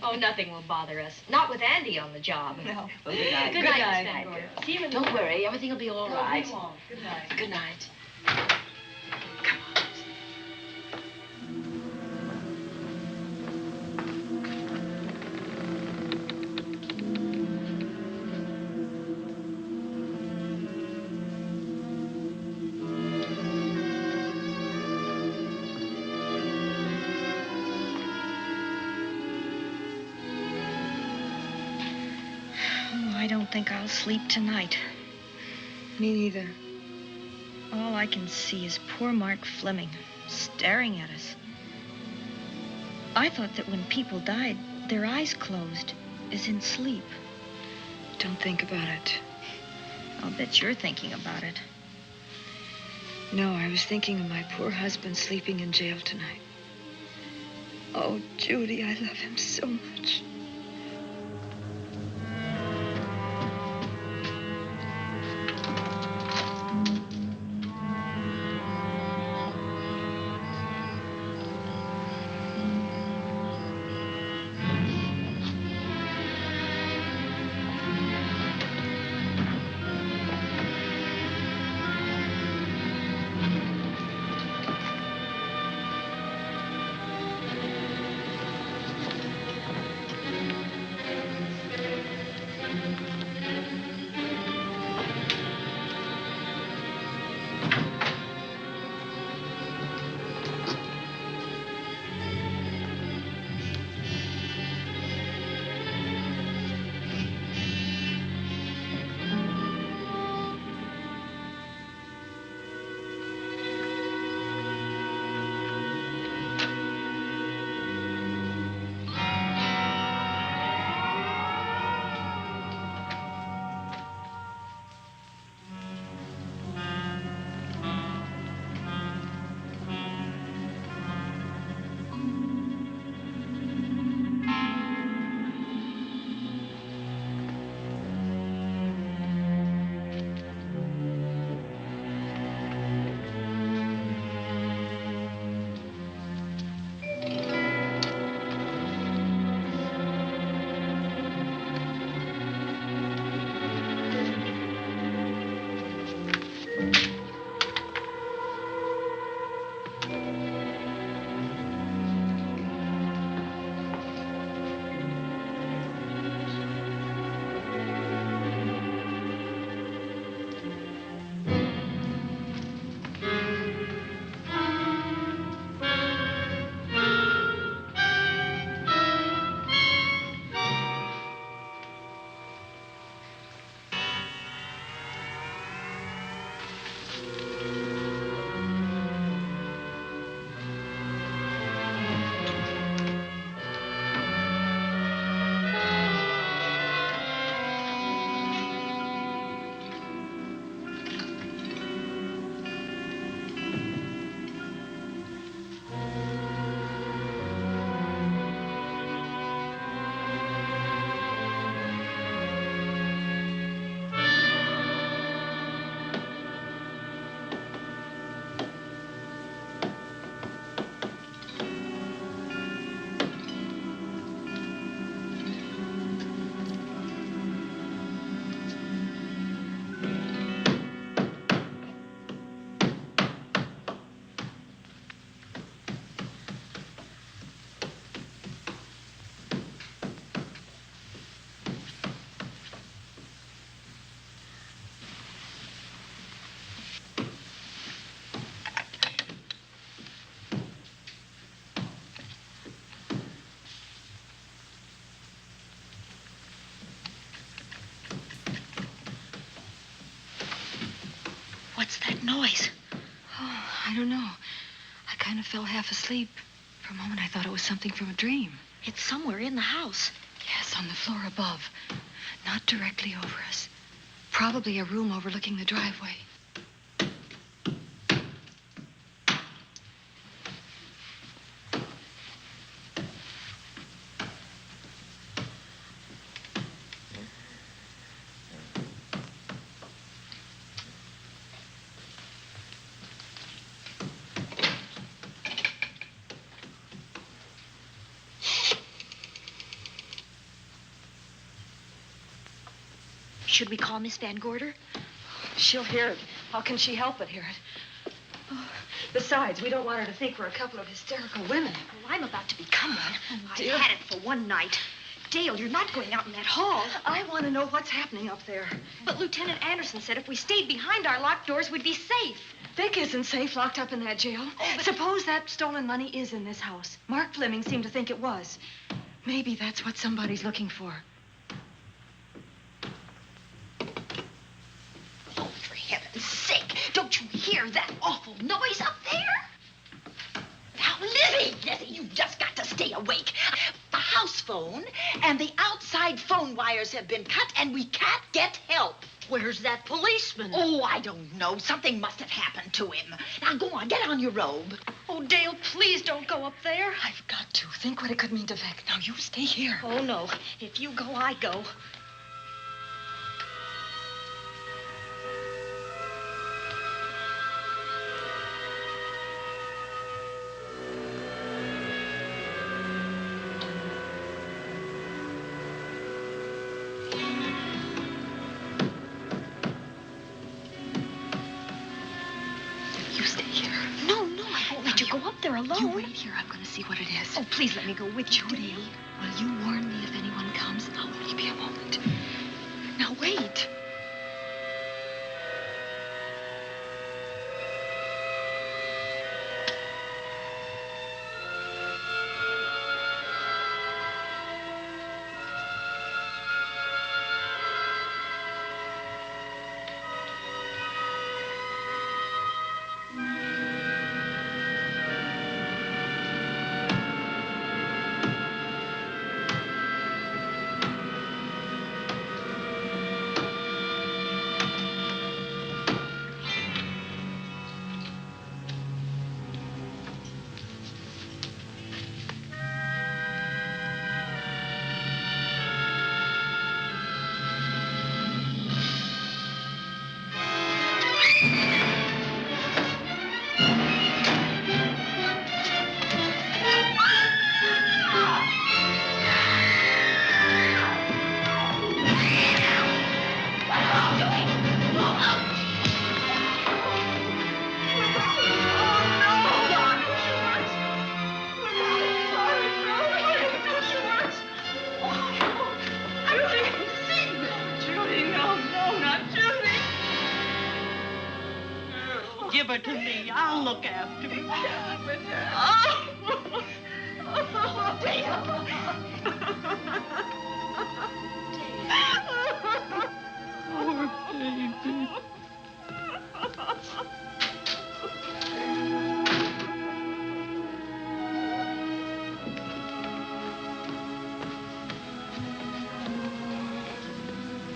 Oh, nothing will bother us. Not with Andy on the job. No. Well, good night. Good night, Miss Van Gorder. See you in the Don't worry, everything will be all right. We won't. Good night. Good night. I don't think I'll sleep tonight. Me neither. All I can see is poor Mark Fleming staring at us. I thought that when people died, their eyes closed, as in sleep. Don't think about it. I'll bet you're thinking about it. No, I was thinking of my poor husband sleeping in jail tonight. Oh, Judy, I love him so much. noise? Oh, I don't know. I kind of fell half asleep. For a moment, I thought it was something from a dream. It's somewhere in the house. Yes, on the floor above. Not directly over us. Probably a room overlooking the driveway. Should we call Miss Van Gorder? She'll hear it. How can she help but hear it? Oh, besides, we don't want her to think we're a couple of hysterical women. Well, I'm about to become one. Oh, I've dear. had it for one night. Dale, you're not going out in that hall. I want to know what's happening up there. But Lieutenant Anderson said if we stayed behind our locked doors, we'd be safe. Vic isn't safe locked up in that jail. Suppose that stolen money is in this house. Mark Fleming seemed to think it was. Maybe that's what somebody's looking for. Oh, for heaven's sake, don't you hear that awful noise up there? Now, Lizzy, you've just got to stay awake. The house phone and the outside phone wires have been cut, and we can't get help. Where's that policeman? Oh, I don't know. Something must have happened to him. Now, go on, get on your robe. Oh, Dale, please don't go up there. I've got to. Think what it could mean to Vic. Now, you stay here. Oh, no. If you go, I go. You stay here. No, I won't let you go up there alone. You wait here. I'm going to see what it is. Oh, please let me go with you, Judy, Dale. will you warn me if anyone comes? Now, maybe a moment. Now, wait. Give her to me. I'll look after her. Oh, Poor baby.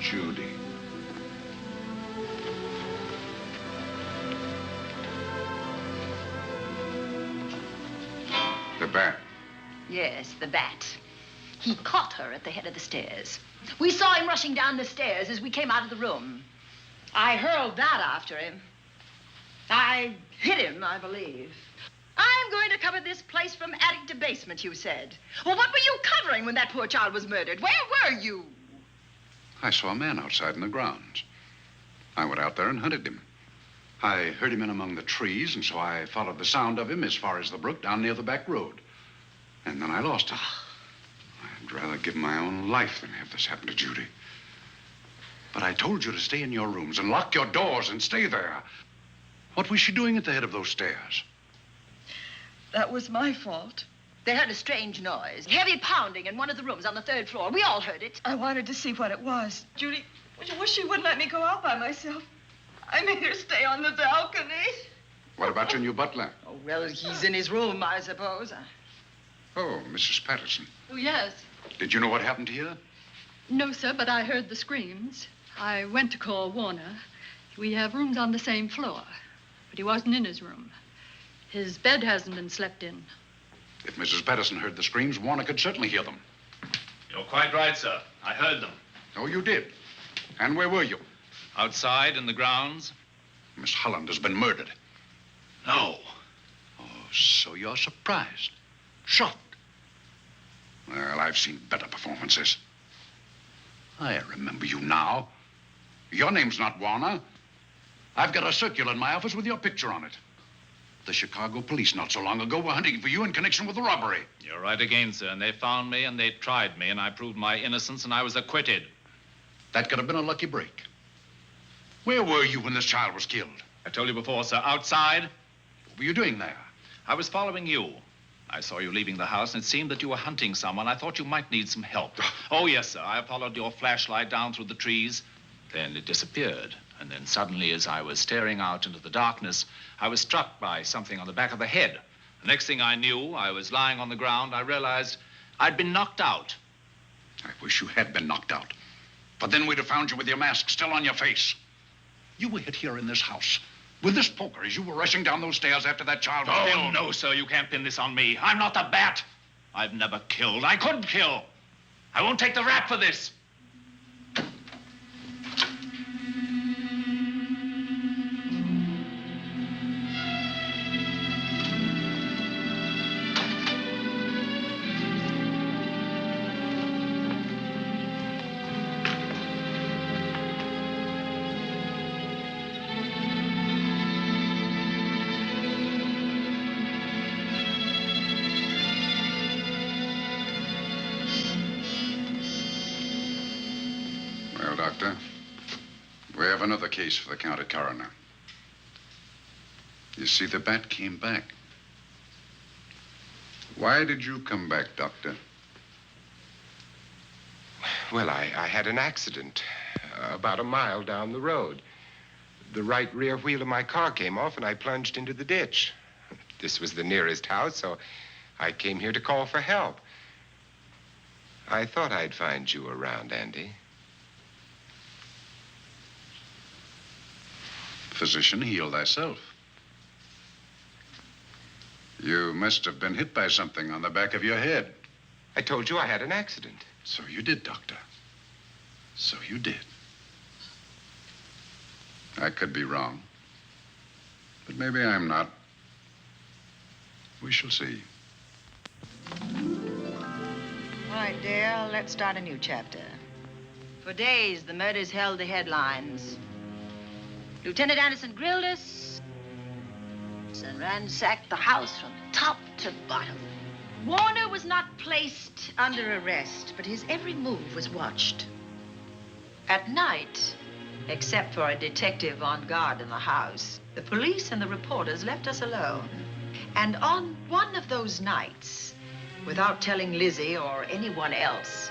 Judy. The bat. Yes, the bat. He caught her at the head of the stairs. We saw him rushing down the stairs as we came out of the room. I hurled that after him. I hit him, I believe. I'm going to cover this place from attic to basement, you said. Well, what were you covering when that poor child was murdered? Where were you? I saw a man outside in the grounds. I went out there and hunted him. I heard him in among the trees, and so I followed the sound of him as far as the brook down near the back road. And then I lost him. I'd rather give my own life than have this happen to Judy. But I told you to stay in your rooms and lock your doors and stay there. What was she doing at the head of those stairs? That was my fault. They heard a strange noise. Heavy pounding in one of the rooms on the 3rd floor. We all heard it. I wanted to see what it was. Judy, I wish she wouldn't let me go out by myself. I made her stay on the balcony. What about your new butler? Oh, well, he's in his room, I suppose. Oh, Mrs. Patterson. Oh, yes. Did you know what happened here? No, sir, but I heard the screams. I went to call Warner. We have rooms on the same floor, but he wasn't in his room. His bed hasn't been slept in. If Mrs. Patterson heard the screams, Warner could certainly hear them. You're quite right, sir. I heard them. Oh, you did? And where were you? Outside in the grounds. Miss Holland has been murdered. No. Oh, so you're surprised. Shocked. Well, I've seen better performances. I remember you now. Your name's not Warner. I've got a circular in my office with your picture on it. The Chicago police not so long ago were hunting for you in connection with the robbery. You're right again, sir. And they found me and they tried me and I proved my innocence and I was acquitted. That could have been a lucky break. Where were you when this child was killed? I told you before, sir. Outside. What were you doing there? I was following you. I saw you leaving the house and it seemed that you were hunting someone. I thought you might need some help. Oh, yes, sir. I followed your flashlight down through the trees. Then it disappeared. And then suddenly, as I was staring out into the darkness, I was struck by something on the back of the head. The next thing I knew, I was lying on the ground. I realized I'd been knocked out. I wish you had been knocked out. But then we'd have found you with your mask still on your face. You were hit here in this house with this poker as you were rushing down those stairs after that child was killed. Oh, no, sir. You can't pin this on me. I'm not the bat. I've never killed. I couldn't kill. I won't take the rap for this. Doctor, we have another case for the county coroner. You see, the bat came back. Why did you come back, Doctor? Well, I had an accident about a mile down the road. The right rear wheel of my car came off, and I plunged into the ditch. This was the nearest house, so I came here to call for help. I thought I'd find you around, Andy. Physician, heal thyself. You must have been hit by something on the back of your head. I told you I had an accident. So you did, Doctor. So you did. I could be wrong. But maybe I'm not. We shall see. All right, dear, let's start a new chapter. For days, the murders held the headlines. Lieutenant Anderson grilled us and ransacked the house from top to bottom. Warner was not placed under arrest, but his every move was watched. At night, except for a detective on guard in the house, the police and the reporters left us alone. And on one of those nights, without telling Lizzy or anyone else,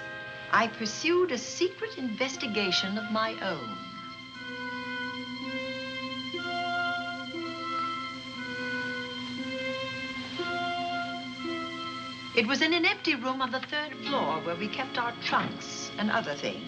I pursued a secret investigation of my own. It was in an empty room on the 3rd floor where we kept our trunks and other things.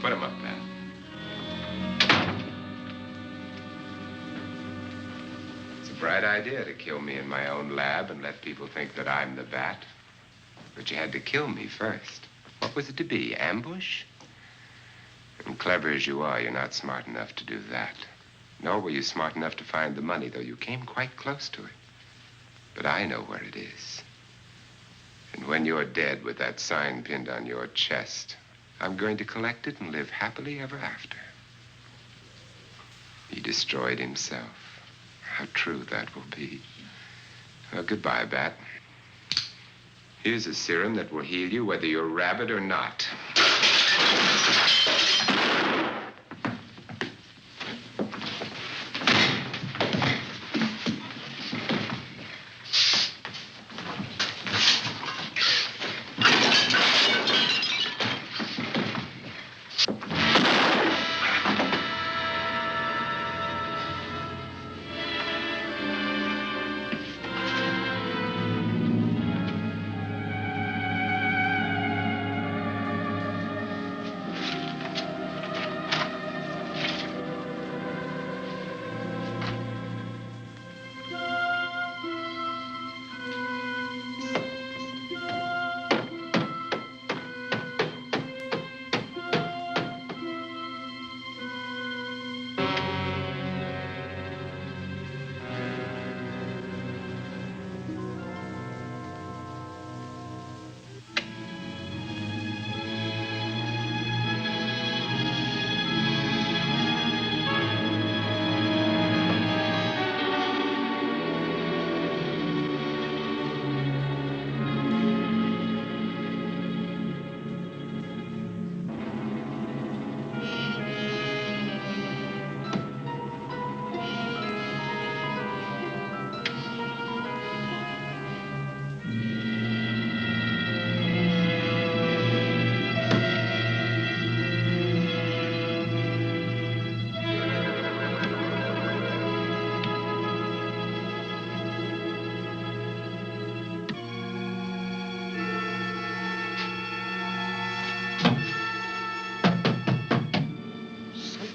Put him up, man. It's a bright idea to kill me in my own lab and let people think that I'm the bat. But you had to kill me first. What was it to be, ambush? And clever as you are, you're not smart enough to do that. Nor were you smart enough to find the money, though you came quite close to it. But I know where it is. And when you're dead with that sign pinned on your chest, I'm going to collect it and live happily ever after. He destroyed himself. How true that will be. Well, goodbye, Bat. Here's a serum that will heal you whether you're rabid or not.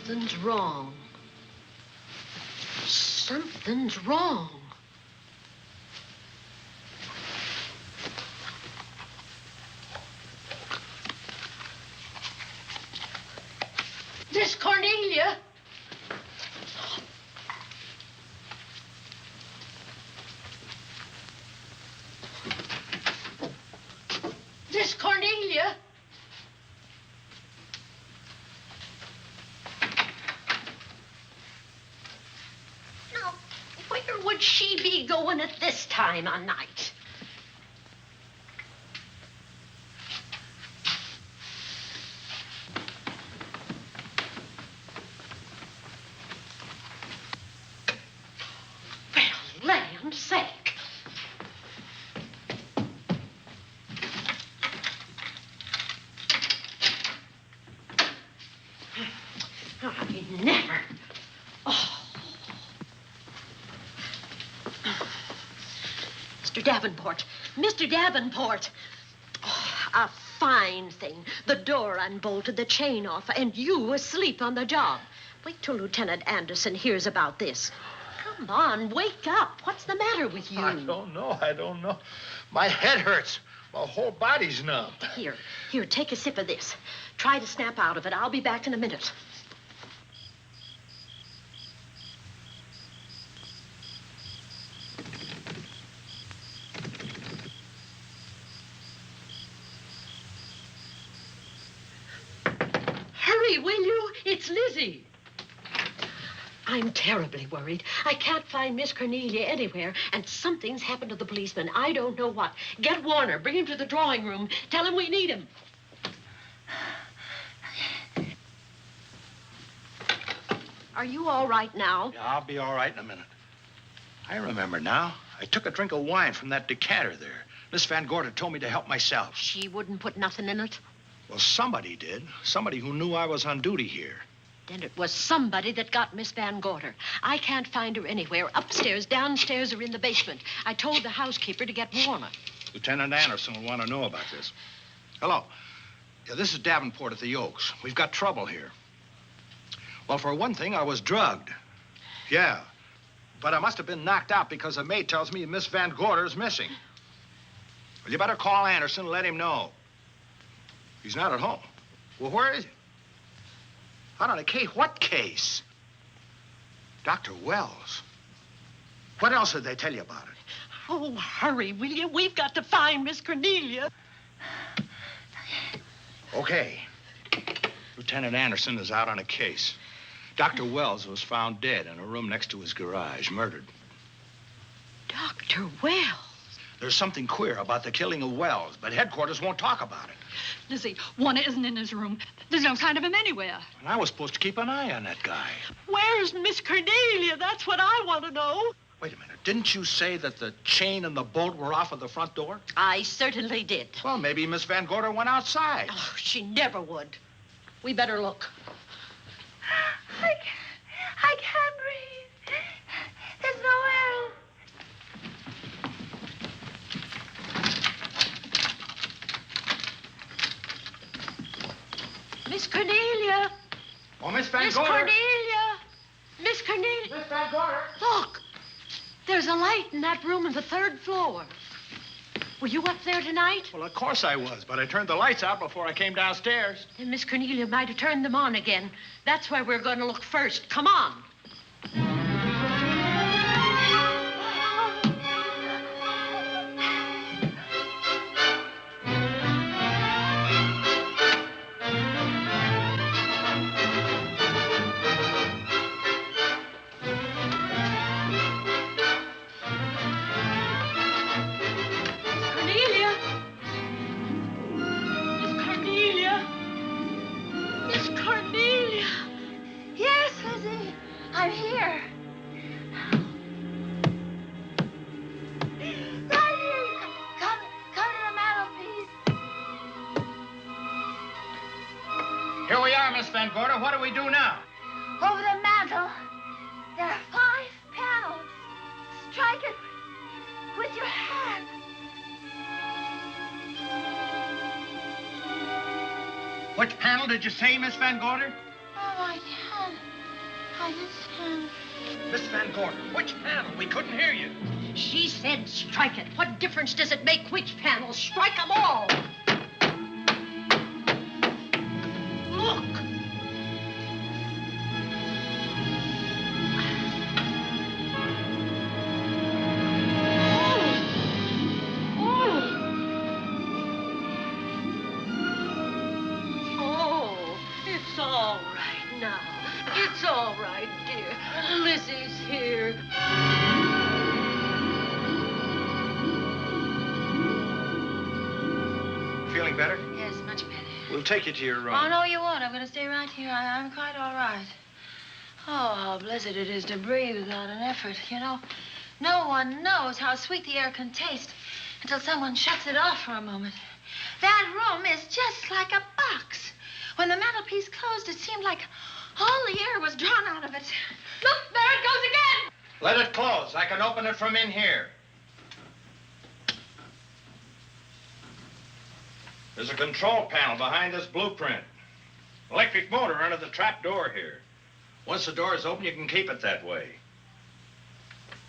Something's wrong. Something's wrong. Miss Cornelia. Miss Cornelia. Now, where would she be going at this time of night? Well, land's sake. I never. Oh. Mr. Davenport. Mr. Davenport. Oh, a fine thing. The door unbolted, the chain off, and you asleep on the job. Wait till Lieutenant Anderson hears about this. Come on, wake up. What's the matter with you? I don't know. My head hurts. My whole body's numb. Here, take a sip of this. Try to snap out of it. I'll be back in a minute. Hurry, will you? It's Lizzy. I'm terribly worried. I can't find Miss Cornelia anywhere, and something's happened to the policeman. I don't know what. Get Warner. Bring him to the drawing room. Tell him we need him. Are you all right now? Yeah, I'll be all right in a minute. I remember now. I took a drink of wine from that decanter there. Miss Van Gorder told me to help myself. She wouldn't put nothing in it? Well, somebody did. Somebody who knew I was on duty here. Then it was somebody that got Miss Van Gorder. I can't find her anywhere. Upstairs, downstairs, or in the basement. I told the housekeeper to get Warner. Lieutenant Anderson will want to know about this. Hello. Yeah, this is Davenport at the Oaks. We've got trouble here. Well, for one thing, I was drugged. Yeah. But I must have been knocked out because the maid tells me Miss Van Gorder is missing. Well, you better call Anderson and let him know. He's not at home. Well, where is he? Out on a case? What case? Dr. Wells. What else did they tell you about it? Oh, hurry, will you? We've got to find Miss Cornelia. Okay. Lieutenant Anderson is out on a case. Dr. Wells was found dead in a room next to his garage, murdered. Dr. Wells? There's something queer about the killing of Wells, but headquarters won't talk about it. Lizzy, Warner isn't in his room. There's no sign of him anywhere. And I was supposed to keep an eye on that guy. Where's Miss Cornelia? That's what I want to know. Wait a minute. Didn't you say that the chain and the bolt were off of the front door? I certainly did. Well, maybe Miss Van Gorder went outside. Oh, she never would. We better look. I can't breathe. There's no air. Miss Cornelia. Oh, Miss Van Miss Gorder. Cornelia. Miss Cornelia. Miss Van Gorder. Look. There's a light in that room on the 3rd floor. Were you up there tonight? Well, of course I was, but I turned the lights out before I came downstairs. Then Miss Cornelia might have turned them on again. That's why we're going to look first. Come on. I'm here. Right here. Come to the mantelpiece. Here we are, Miss Van Gorder. What do we do now? Over the mantel, there are 5 panels. Strike it with your hand. Which panel did you say, Miss Van Gorder? Oh, I can't. I just can't. Miss Van Gorder, which panel? We couldn't hear you. She said strike it. What difference does it make which panel? Strike them all. Look. It's all right now. It's all right, dear. Lizzie's here. Feeling better? Yes, much better. We'll take you to your room. Oh, no, you won't. I'm going to stay right here. I'm quite all right. Oh, how blessed it is to breathe without an effort. You know, no one knows how sweet the air can taste until someone shuts it off for a moment. That room is just like a box. When the mantelpiece closed, it seemed like all the air was drawn out of it. Look, there it goes again. Let it close. I can open it from in here. There's a control panel behind this blueprint. Electric motor under the trap door here. Once the door is open, you can keep it that way.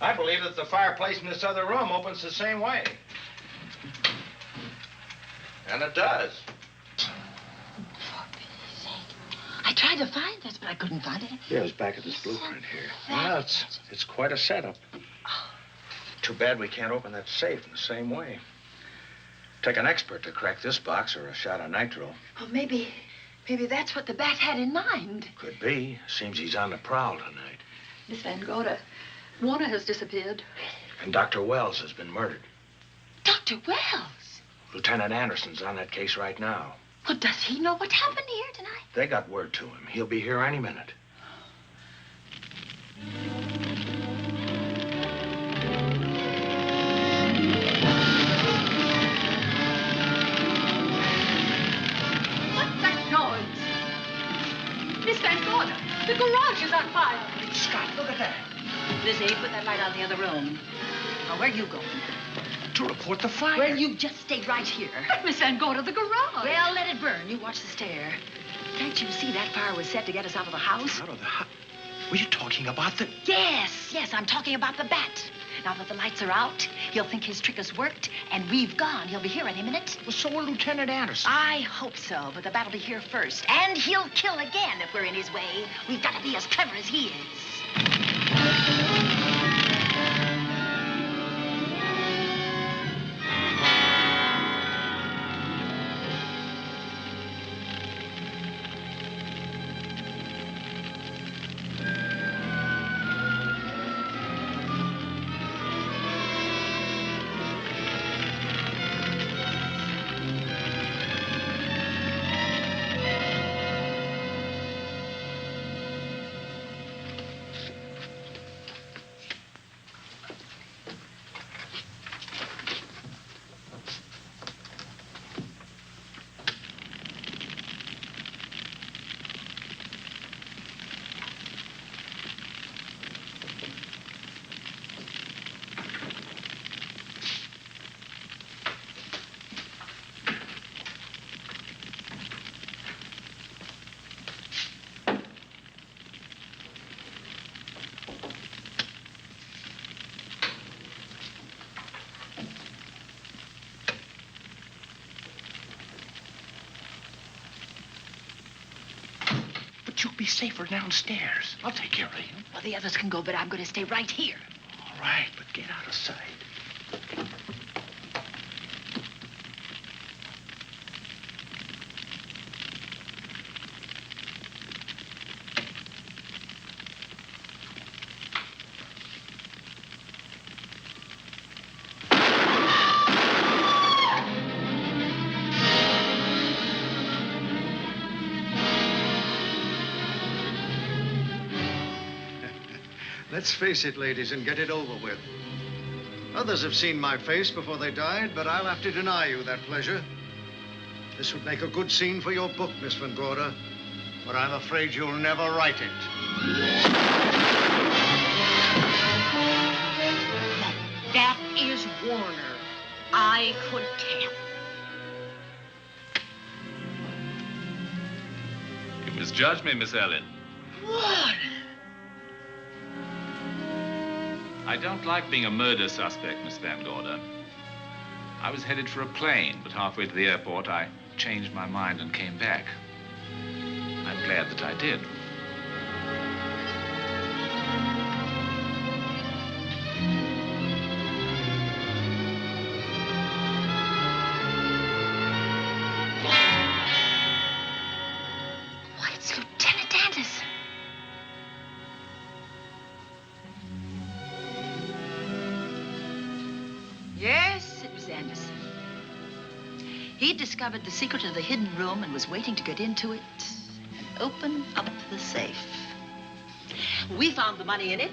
I believe that the fireplace in this other room opens the same way. And it does. I tried to find this, but I couldn't find it. Yeah, it's back at this blueprint here. Well, it's quite a setup. Too bad we can't open that safe in the same way. Take an expert to crack this box or a shot of nitro. Oh, maybe that's what the bat had in mind. Could be. Seems he's on the prowl tonight. Miss Van Gorder, Warner has disappeared. And Dr. Wells has been murdered. Dr. Wells? Lieutenant Anderson's on that case right now. Well, does he know what happened here tonight? They got word to him. He'll be here any minute. What's that noise? Miss Van Gorder, the garage is on fire. Scott, look at that. Lizzy, put that light out in the other room. Now, where are you going? To report the fire. Well, you just stay right here. Miss Van Gorder, the garage. Well, let it burn. You watch the stair. Can't you see that fire was set to get us out of the house? Out of the house? Were you talking about the... Yes, I'm talking about the bat. Now that the lights are out, he'll think his trick has worked, and we've gone. He'll be here any minute. Well, so will Lieutenant Anderson. I hope so, but the bat will be here first. And he'll kill again if we're in his way. We've got to be as clever as he is. You'll be safer downstairs. I'll take care of you. Well, the others can go, but I'm going to stay right here. All right, but get out of sight. Let's face it, ladies, and get it over with. Others have seen my face before they died, but I'll have to deny you that pleasure. This would make a good scene for your book, Miss Van Gorder, but I'm afraid you'll never write it. That is Warner. I could tell. You misjudged me, Miss Ellen. Warner! I don't like being a murder suspect, Miss Van Gorder. I was headed for a plane, but halfway to the airport, I changed my mind and came back. I'm glad that I did. Why, it's Lieutenant Anderson. Yes, it was Anderson. He'd discovered the secret of the hidden room and was waiting to get into it and open up the safe. We found the money in it,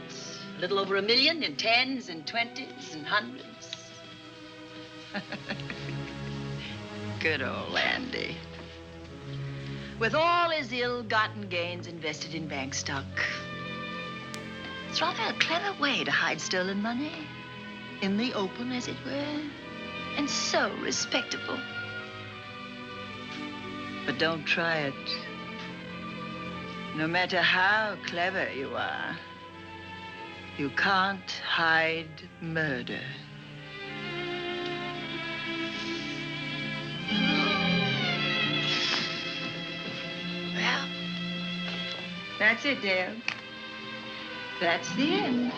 a little over $1 million in 10s and 20s and 100s. Good old Andy. With all his ill-gotten gains invested in bank stock. It's rather a clever way to hide stolen money. In the open, as it were, and so respectable. But don't try it. No matter how clever you are, you can't hide murder. Well, that's it, Dale. That's the end.